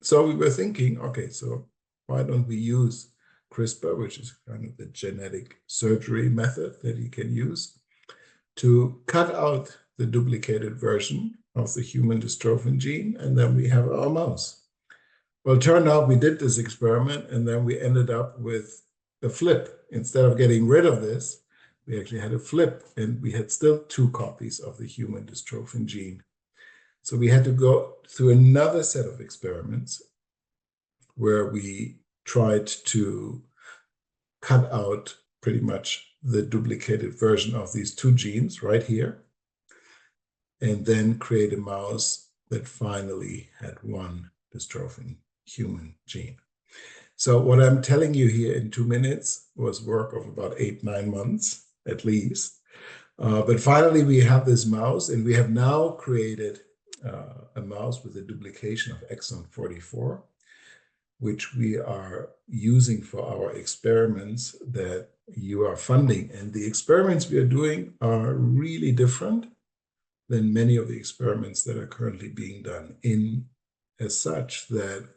Speaker 11: So we were thinking, okay, so why don't we use CRISPR, which is kind of the genetic surgery method that you can use, to cut out the duplicated version of the human dystrophin gene, and then we have our mouse. Well, it turned out we did this experiment, and then we ended up with a flip. Instead of getting rid of this, we actually had a flip, and we had still two copies of the human dystrophin gene. So we had to go through another set of experiments where we tried to cut out pretty much the duplicated version of these two genes right here, and then create a mouse that finally had one dystrophin human gene. So what I'm telling you here in 2 minutes was work of about 8-9 months at least. But finally we have this mouse, and we have now created a mouse with a duplication of exon 44, which we are using for our experiments that you are funding. And the experiments we are doing are really different than many of the experiments that are currently being done, in as such that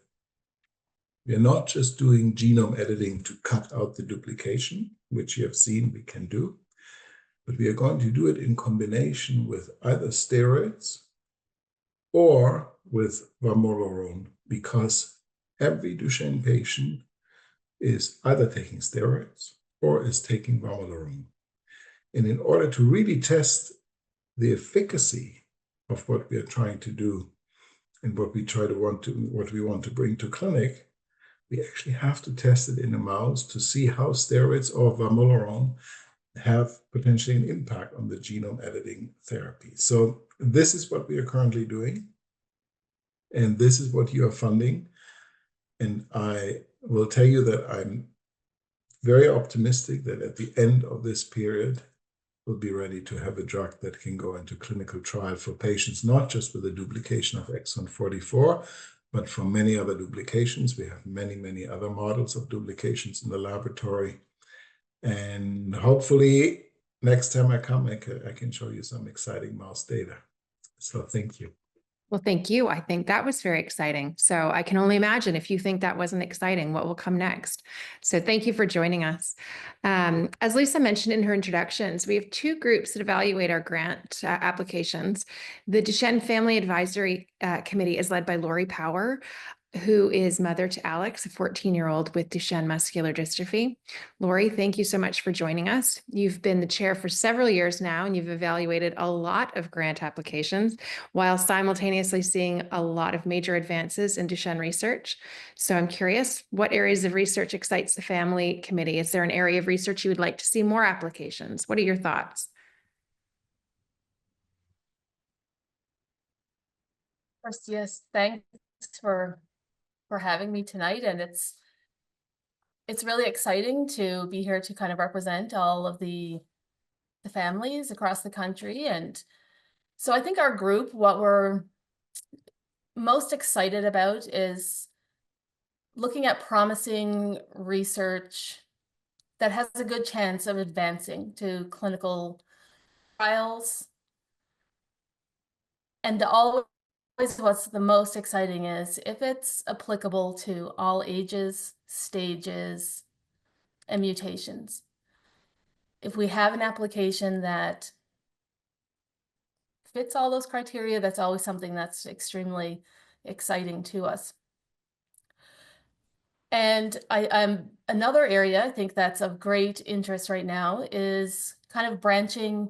Speaker 11: we are not just doing genome editing to cut out the duplication, which you have seen we can do, but we are going to do it in combination with either steroids or with vamorolone, because every Duchenne patient is either taking steroids or is taking vamorolone. And in order to really test the efficacy of what we are trying to do and what we want to bring to clinic, we actually have to test it in a mouse to see how steroids or vamorolone have potentially an impact on the genome editing therapy. So this is what we are currently doing, and this is what you are funding. And I will tell you that I'm very optimistic that at the end of this period, we'll be ready to have a drug that can go into clinical trial for patients, not just with a duplication of exon 44, but for many other duplications. We have many, many other models of duplications in the laboratory. And hopefully next time I come, I can show you some exciting mouse data. So thank you.
Speaker 2: Well, thank you. I think that was very exciting. So I can only imagine if you think that wasn't exciting, what will come next. So thank you for joining us. As Lisa mentioned in her introductions, we have two groups that evaluate our grant applications. The Duchenne Family Advisory Committee is led by Lori Power, who is mother to Alex, a 14-year-old with Duchenne muscular dystrophy. Lori, thank you so much for joining us. You've been the chair for several years now, and you've evaluated a lot of grant applications while simultaneously seeing a lot of major advances in Duchenne research. So I'm curious, what areas of research excites the family committee? Is there an area of research you would like to see more applications? What are your thoughts?
Speaker 12: First, yes, thanks for having me tonight, and it's really exciting to be here to kind of represent all of the families across the country. And so I think our group, what we're most excited about is looking at promising research that has a good chance of advancing to clinical trials. And always what's the most exciting is if it's applicable to all ages, stages, and mutations. If we have an application that fits all those criteria, that's always something that's extremely exciting to us. And another area I think that's of great interest right now is kind of branching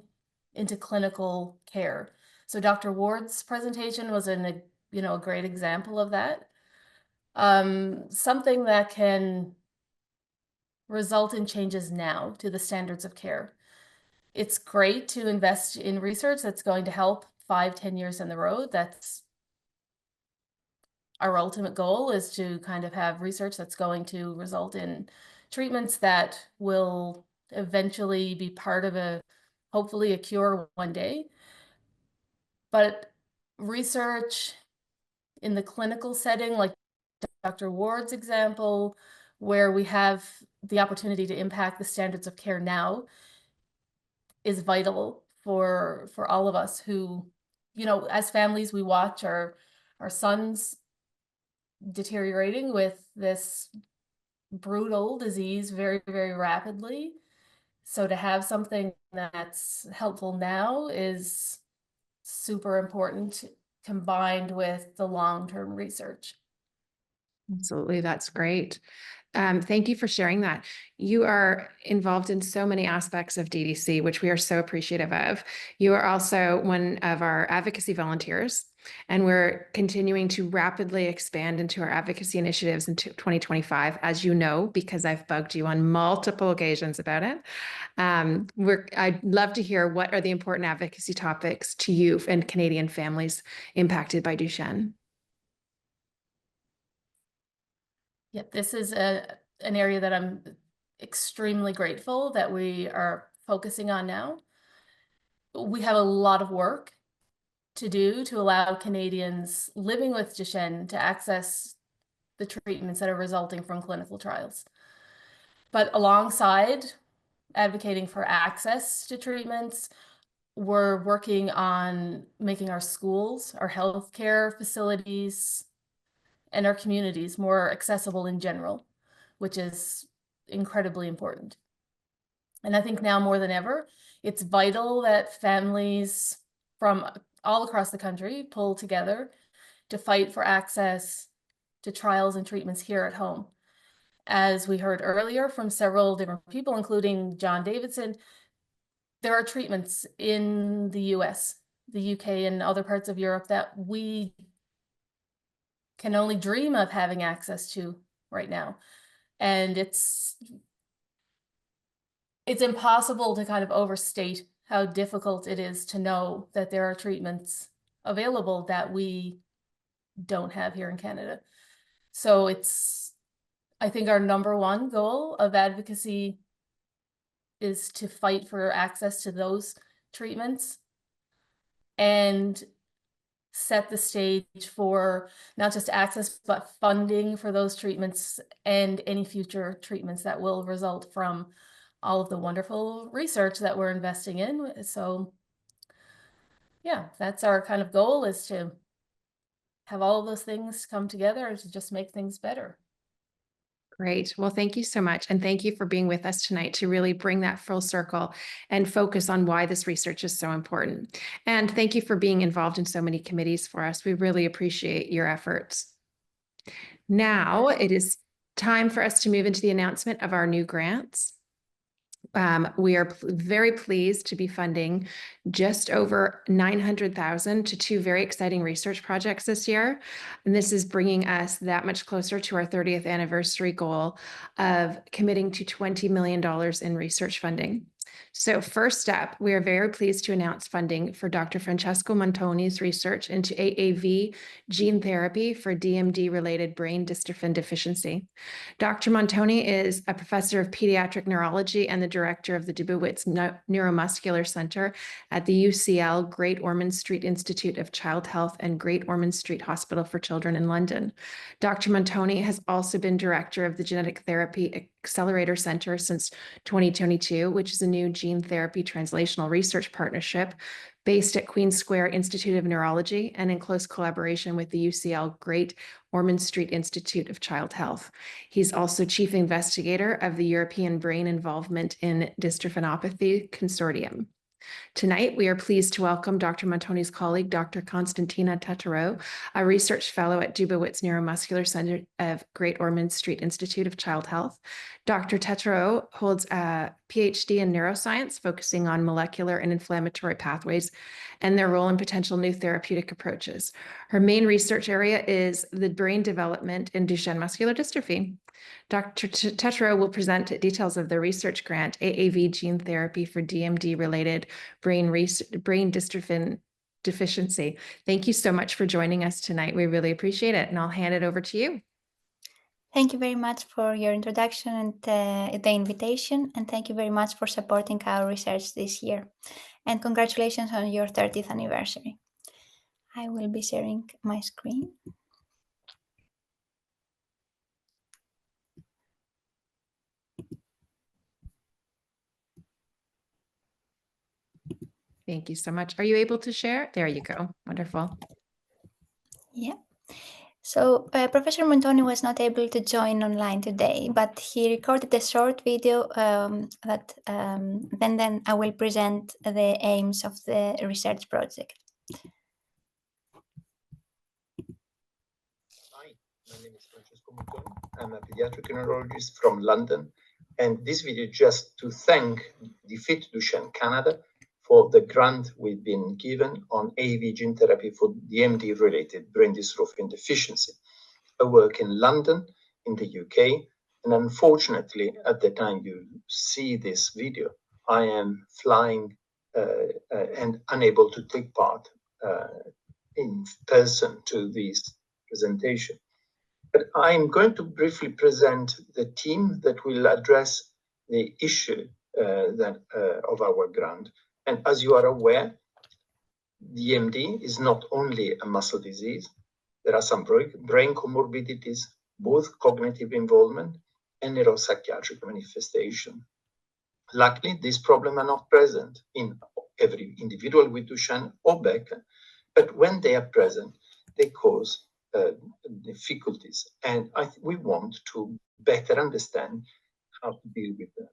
Speaker 12: into clinical care. So Dr. Ward's presentation was a great example of that. Something that can result in changes now to the standards of care. It's great to invest in research that's going to help 5-10 years in the road. That's our ultimate goal, is to kind of have research that's going to result in treatments that will eventually be part of hopefully a cure one day. But research in the clinical setting, like Dr. Ward's example, where we have the opportunity to impact the standards of care now, is vital for all of us who, as families, we watch our sons deteriorating with this brutal disease very, very rapidly. So to have something that's helpful now is super important, combined with the long-term research.
Speaker 2: Absolutely, that's great. Thank you for sharing that. You are involved in so many aspects of DDC, which we are so appreciative of. You are also one of our advocacy volunteers, and we're continuing to rapidly expand into our advocacy initiatives into 2025, as you know, because I've bugged you on multiple occasions about it. I'd love to hear, what are the important advocacy topics to you and Canadian families impacted by Duchenne?
Speaker 12: Yeah, this is an area that I'm extremely grateful that we are focusing on now. We have a lot of work to do to allow Canadians living with Duchenne to access the treatments that are resulting from clinical trials. But alongside advocating for access to treatments, we're working on making our schools, our healthcare facilities, and our communities more accessible in general, which is incredibly important. And I think now more than ever, it's vital that families from all across the country pull together to fight for access to trials and treatments here at home. As we heard earlier from several different people, including John Davidson, there are treatments in the US, the UK, and other parts of Europe that we can only dream of having access to right now. And it's impossible to kind of overstate how difficult it is to know that there are treatments available that we don't have here in Canada. So I think our number one goal of advocacy is to fight for access to those treatments and set the stage for not just access, but funding for those treatments and any future treatments that will result from all of the wonderful research that we're investing in. So yeah, that's our kind of goal, is to have all of those things come together to just make things better.
Speaker 2: Great. Well, thank you so much. And thank you for being with us tonight to really bring that full circle and focus on why this research is so important. And thank you for being involved in so many committees for us. We really appreciate your efforts. Now it is time for us to move into the announcement of our new grants. We are very pleased to be funding just over $900,000 to two very exciting research projects this year. And this is bringing us that much closer to our 30th anniversary goal of committing to $20 million in research funding. So first up, we are very pleased to announce funding for Dr. Francesco Montoni's research into AAV gene therapy for DMD-related brain dystrophin deficiency. Dr. Montoni is a professor of pediatric neurology and the director of the Dubowitz Neuromuscular Center at the UCL Great Ormond Street Institute of Child Health and Great Ormond Street Hospital for Children in London. Dr. Montoni has also been director of the Genetic Therapy Accelerator Center since 2022, which is a new gene therapy translational research partnership based at Queen Square Institute of Neurology and in close collaboration with the UCL Great Ormond Street Institute of Child Health. He's also chief investigator of the European Brain Involvement in Dystrophinopathy Consortium. Tonight, we are pleased to welcome Dr. Montoni's colleague, Dr. Constantina Teterow, a research fellow at Dubowitz Neuromuscular Center of Great Ormond Street Institute of Child Health. Dr. Teterow holds a PhD in neuroscience, focusing on molecular and inflammatory pathways and their role in potential new therapeutic approaches. Her main research area is the brain development in Duchenne muscular dystrophy. Dr. Teterow will present details of the research grant, AAV gene therapy for DMD-related brain dystrophin deficiency. Thank you so much for joining us tonight. We really appreciate it, and I'll hand it over to you.
Speaker 13: Thank you very much for your introduction and the invitation, and thank you very much for supporting our research this year. And congratulations on your 30th anniversary. I will be sharing my screen.
Speaker 2: Thank you so much. Are you able to share? There you go. Wonderful.
Speaker 13: Yeah. So Professor Montoni was not able to join online today, but he recorded a short video then I will present the aims of the research project.
Speaker 14: Hi, my name is Francesco Montoni. I'm a pediatric neurologist from London, and this video just to thank Defeat Duchenne Canada for the grant we've been given on AAV gene therapy for DMD-related brain dystrophin deficiency. I work in London, in the UK, and unfortunately, at the time you see this video, I am flying and unable to take part in person to this presentation. But I'm going to briefly present the team that will address the issue of our grant. And as you are aware, DMD is not only a muscle disease. There are some brain comorbidities, both cognitive involvement and neuropsychiatric manifestation. Luckily, these problems are not present in every individual with Duchenne or Becker, but when they are present, they cause difficulties. And we want to better understand how to deal with them.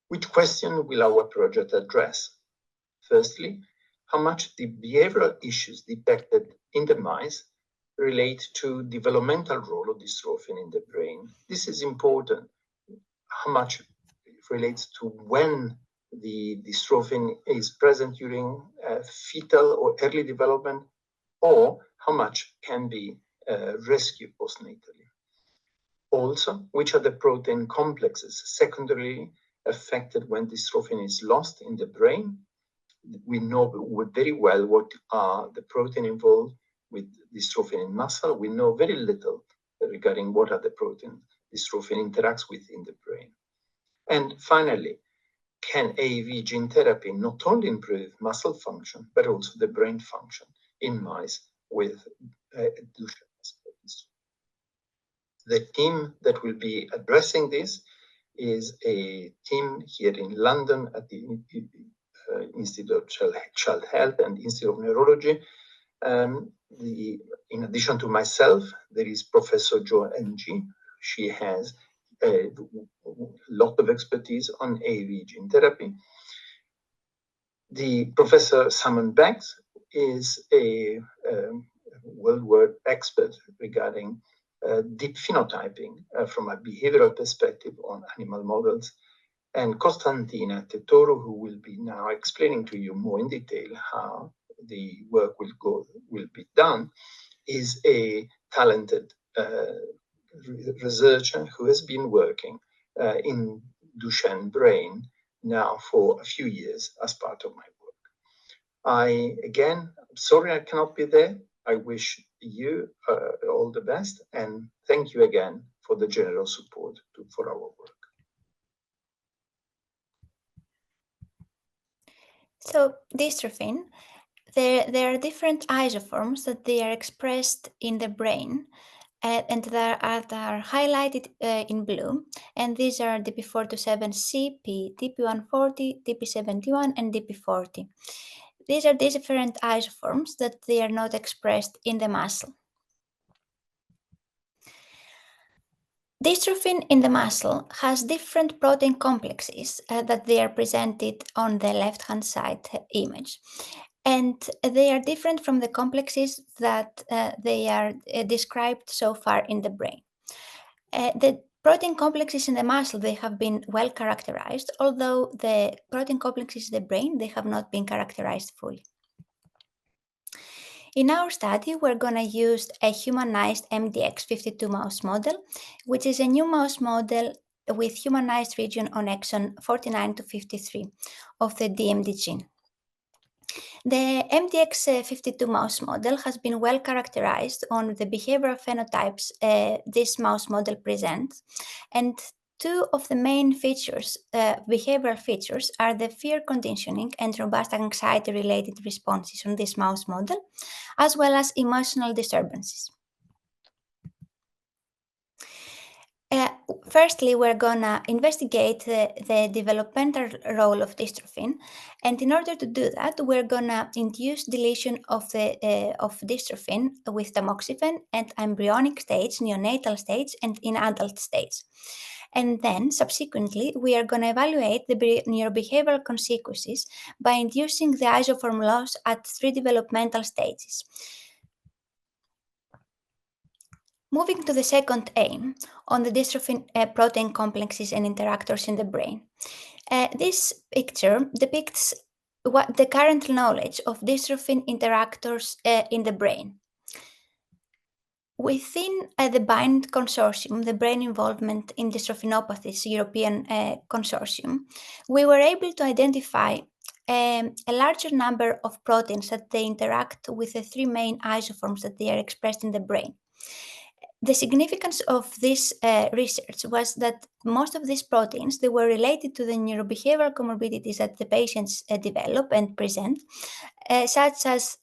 Speaker 14: Which question will our project address? Firstly, how much the behavioral issues detected in the mice relate to developmental role of dystrophin in the brain. This is important. How much it relates to when the dystrophin is present during fetal or early development, or how much can be rescued postnatally. Also, which are the protein complexes secondarily affected when dystrophin is lost in the brain? We know very well what are the protein involved with dystrophin in muscle. We know very little regarding what are the protein dystrophin interacts with in the brain. And finally, can AAV gene therapy not only improve muscle function, but also the brain function in mice with Duchenne muscular dystrophy? The team that will be addressing this is a team here in London at the Institute of Child Health and Institute of Neurology. In addition to myself, there is Professor Jo Ng. She has a lot of expertise on AAV gene therapy. The Professor Simon Banks is a world expert regarding deep phenotyping from a behavioral perspective on animal models. And Constantina Teterow, who will be now explaining to you more in detail how the work will be done, is a talented researcher who has been working in Duchenne brain now for a few years as part of my work. I'm sorry I cannot be there. I wish you all the best, and thank you again for the generous support for our work.
Speaker 13: So dystrophin, there are different isoforms that they are expressed in the brain, and that are highlighted in blue. And these are DP427CP, DP140, DP71, and DP40. These are different isoforms that they are not expressed in the muscle. Dystrophin in the muscle has different protein complexes that they are presented on the left-hand side image. And they are different from the complexes that they are described so far in the brain. The protein complexes in the muscle, they have been well characterized, although the protein complexes in the brain, they have not been characterized fully. In our study, we're going to use a humanized MDX52 mouse model, which is a new mouse model with humanized region on exon 49 to 53 of the DMD gene. The MDX52 mouse model has been well characterized on the behavioral phenotypes this mouse model presents, and two of the main features, behavioral features, are the fear conditioning and robust anxiety-related responses on this mouse model, as well as emotional disturbances. Firstly, we're gonna investigate the developmental role of dystrophin, and in order to do that, we're gonna induce deletion of dystrophin with tamoxifen at embryonic stage, neonatal stage, and in adult stage. And then, subsequently, we are going to evaluate the neurobehavioral consequences by inducing the isoform loss at 3 developmental stages. Moving to the second aim, on the dystrophin protein complexes and interactors in the brain. This picture depicts what the current knowledge of dystrophin interactors in the brain. Within the BIND consortium, the Brain Involvement in Dystrophinopathies European consortium, we were able to identify a larger number of proteins that they interact with the 3 main isoforms that they are expressed in the brain. The significance of this research was that most of these proteins, they were related to the neurobehavioral comorbidities that the patients develop and present, such as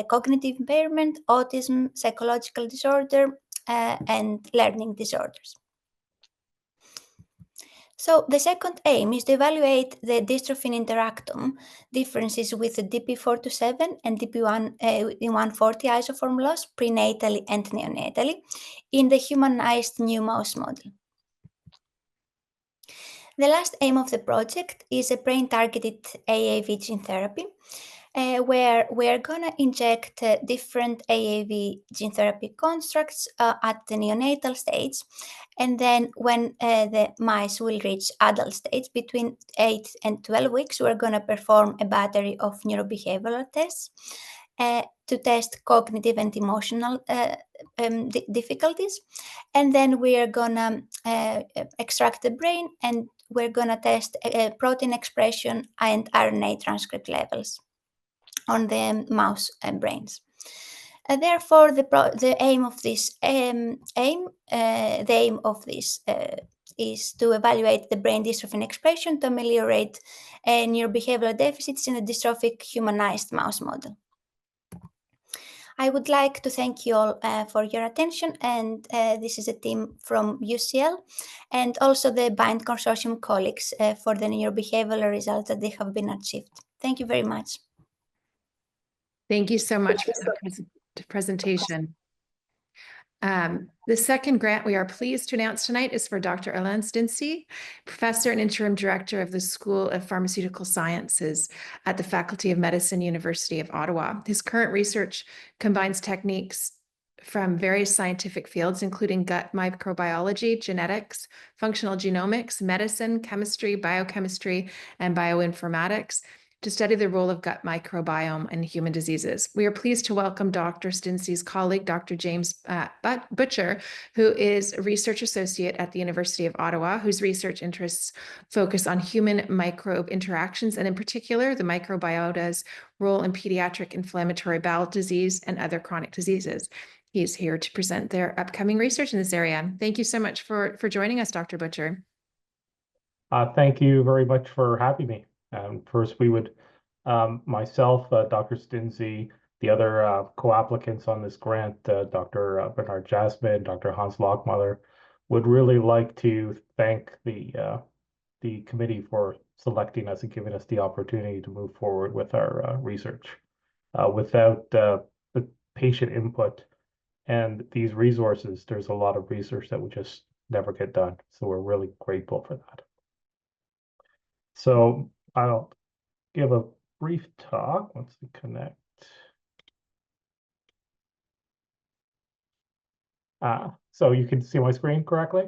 Speaker 13: cognitive impairment, autism, psychological disorder, and learning disorders. So the second aim is to evaluate the dystrophin interactome differences with the DP427 and DP140 isoform loss prenatally and neonatally in the humanized new mouse model. The last aim of the project is a brain-targeted AAV gene therapy, where we're going to inject different AAV gene therapy constructs at the neonatal stage. And then when the mice will reach adult stage, between 8 and 12 weeks, we're going to perform a battery of neurobehavioral tests to test cognitive and emotional difficulties. And then we are going to extract the brain, and we're going to test protein expression and RNA transcript levels on the mouse brains. Therefore, the aim of this is to evaluate the brain dystrophin expression to ameliorate neurobehavioral deficits in a dystrophic humanized mouse model. I would like to thank you all for your attention, and this is a team from UCL and also the BIND Consortium colleagues for the neurobehavioral results that they have been achieved. Thank you very much.
Speaker 2: Thank you so much for the presentation. The second grant we are pleased to announce tonight is for Dr. Alain Stincy, Professor and Interim Director of the School of Pharmaceutical Sciences at the Faculty of Medicine, University of Ottawa. His current research combines techniques from various scientific fields, including gut microbiology, genetics, functional genomics, medicine, chemistry, biochemistry, and bioinformatics, to study the role of gut microbiome in human diseases. We are pleased to welcome Dr. Stinsy's colleague, Dr. James Butcher, who is a research associate at the University of Ottawa, whose research interests focus on human microbe interactions, and in particular, the microbiota's role in pediatric inflammatory bowel disease and other chronic diseases. He's here to present their upcoming research in this area. Thank you so much for joining us, Dr. Butcher.
Speaker 15: Thank you very much for having me. First, we would, myself, Dr. Stinsey, the other co-applicants on this grant, Dr. Bernard Jasmine, Dr. Hans Lockmother, would really like to thank the committee for selecting us and giving us the opportunity to move forward with our research. Without the patient input and these resources, there's a lot of research that would just never get done. So we're really grateful for that. So I'll give a brief talk once we connect. So you can see my screen correctly?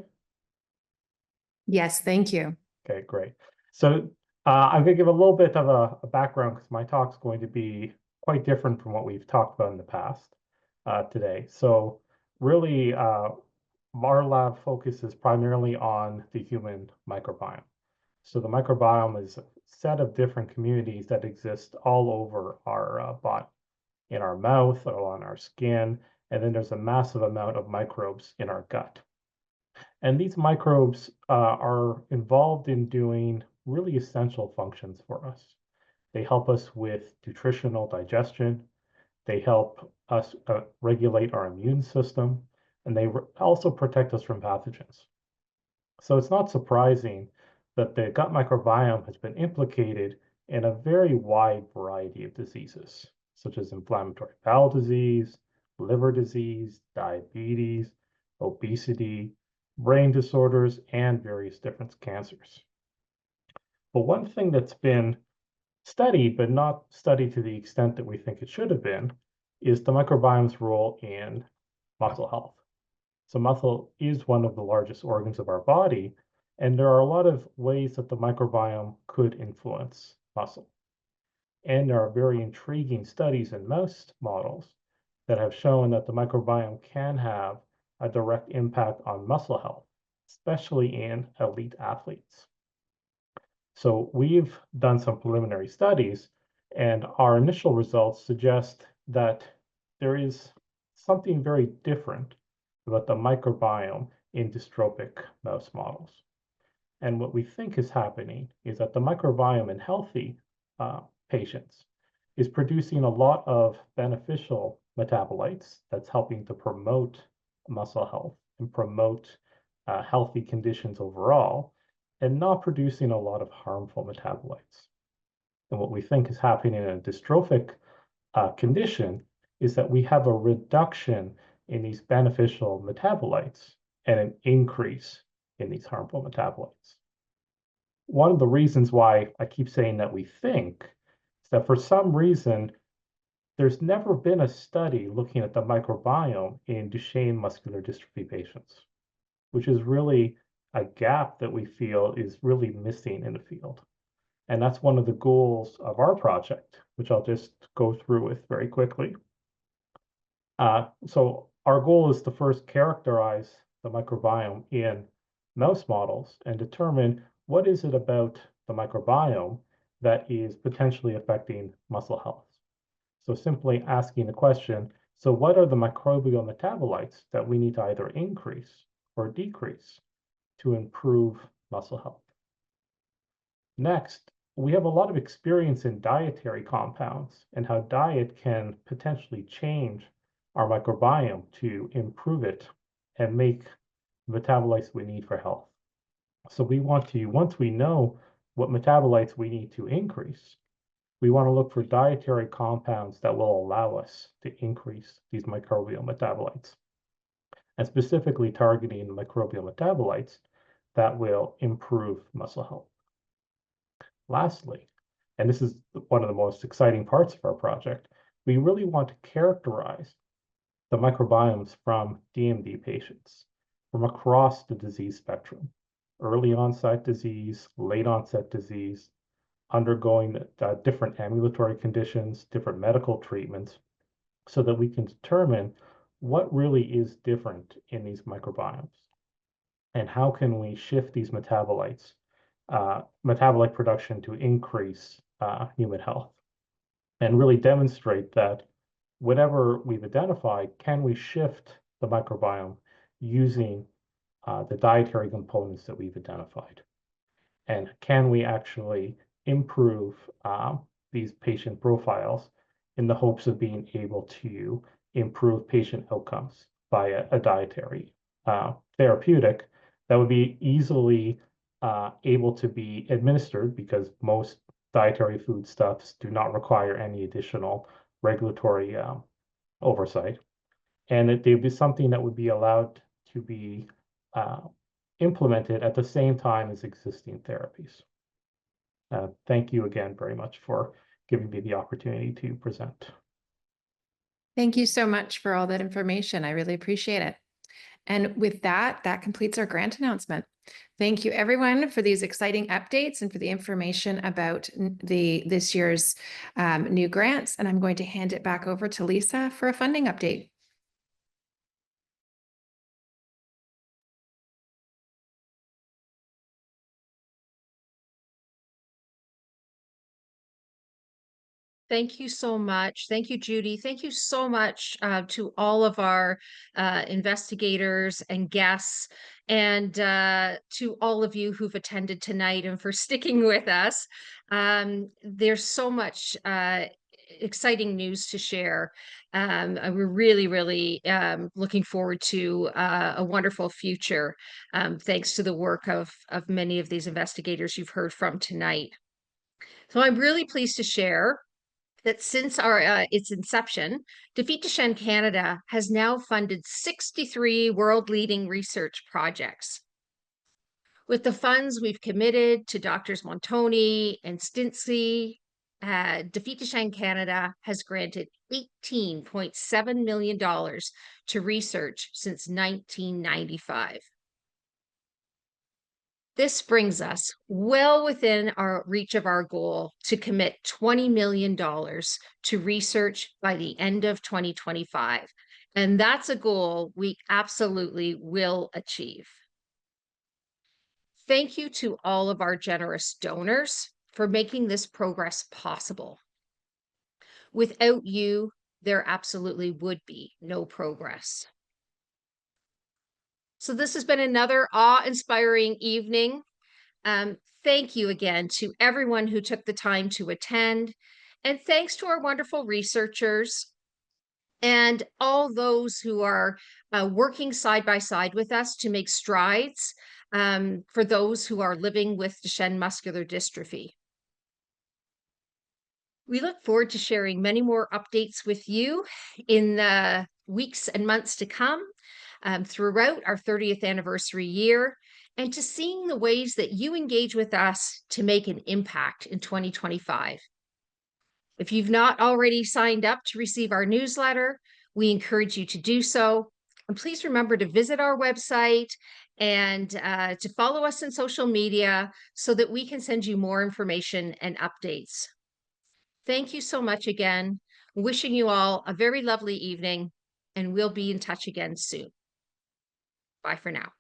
Speaker 2: Yes, thank you.
Speaker 15: Okay, great. So I'm going to give a little bit of a background because my talk's going to be quite different from what we've talked about in the past today. So really, our lab focuses primarily on the human microbiome. So the microbiome is a set of different communities that exist all over our body, in our mouth or on our skin, and then there's a massive amount of microbes in our gut. And these microbes are involved in doing really essential functions for us. They help us with nutritional digestion, they help us regulate our immune system, and they also protect us from pathogens. So it's not surprising that the gut microbiome has been implicated in a very wide variety of diseases, such as inflammatory bowel disease, liver disease, diabetes, obesity, brain disorders, and various different cancers. But one thing that's been studied, but not studied to the extent that we think it should have been, is the microbiome's role in muscle health. So muscle is one of the largest organs of our body, and there are a lot of ways that the microbiome could influence muscle. And there are very intriguing studies in mouse models that have shown that the microbiome can have a direct impact on muscle health, especially in elite athletes. So we've done some preliminary studies, and our initial results suggest that there is something very different about the microbiome in dystrophic mouse models. And what we think is happening is that the microbiome in healthy patients is producing a lot of beneficial metabolites that's helping to promote muscle health and promote healthy conditions overall, and not producing a lot of harmful metabolites. And what we think is happening in a dystrophic condition is that we have a reduction in these beneficial metabolites and an increase in these harmful metabolites. One of the reasons why I keep saying that we think is that for some reason, there's never been a study looking at the microbiome in Duchenne muscular dystrophy patients, which is really a gap that we feel is really missing in the field. And that's one of the goals of our project, which I'll just go through with very quickly. So our goal is to first characterize the microbiome in mouse models and determine what is it about the microbiome that is potentially affecting muscle health. So simply asking the question, so what are the microbial metabolites that we need to either increase or decrease to improve muscle health? Next, we have a lot of experience in dietary compounds and how diet can potentially change our microbiome to improve it and make the metabolites we need for health. So we want to, once we know what metabolites we need to increase, we want to look for dietary compounds that will allow us to increase these microbial metabolites, and specifically targeting the microbial metabolites that will improve muscle health. Lastly, and this is one of the most exciting parts of our project, we really want to characterize the microbiomes from DMD patients from across the disease spectrum, early onset disease, late onset disease, undergoing different ambulatory conditions, different medical treatments, so that we can determine what really is different in these microbiomes and how can we shift these metabolites, metabolite production to increase human health, and really demonstrate that whatever we've identified, can we shift the microbiome using the dietary components that we've identified? And can we actually improve these patient profiles in the hopes of being able to improve patient outcomes by a dietary therapeutic that would be easily able to be administered, because most dietary foodstuffs do not require any additional regulatory oversight, and it would be something that would be allowed to be implemented at the same time as existing therapies. Thank you again very much for giving me the opportunity to present.
Speaker 2: Thank you so much for all that information. I really appreciate it. And with that, that completes our grant announcement. Thank you everyone for these exciting updates and for the information about this year's new grants. And I'm going to hand it back over to Lisa for a funding update.
Speaker 1: Thank you so much. Thank you, Judy. Thank you so much to all of our investigators and guests, and to all of you who've attended tonight and for sticking with us. There's so much exciting news to share. We're really, really looking forward to a wonderful future, thanks to the work of many of these investigators you've heard from tonight. So I'm really pleased to share that since its inception, Defeat Duchenne Canada has now funded 63 world-leading research projects. With the funds we've committed to Drs. Montoni and Stintzi, Defeat Duchenne Canada has granted $18.7 million to research since 1995. This brings us well within our reach of our goal to commit $20 million to research by the end of 2025. And that's a goal we absolutely will achieve. Thank you to all of our generous donors for making this progress possible. Without you, there absolutely would be no progress. So this has been another awe-inspiring evening. Thank you again to everyone who took the time to attend, and thanks to our wonderful researchers and all those who are working side by side with us to make strides for those who are living with Duchenne muscular dystrophy. We look forward to sharing many more updates with you in the weeks and months to come throughout our 30th anniversary year, and to seeing the ways that you engage with us to make an impact in 2025. If you've not already signed up to receive our newsletter, we encourage you to do so. And please remember to visit our website and to follow us on social media so that we can send you more information and updates. Thank you so much again. Wishing you all a very lovely evening, and we'll be in touch again soon. Bye for now.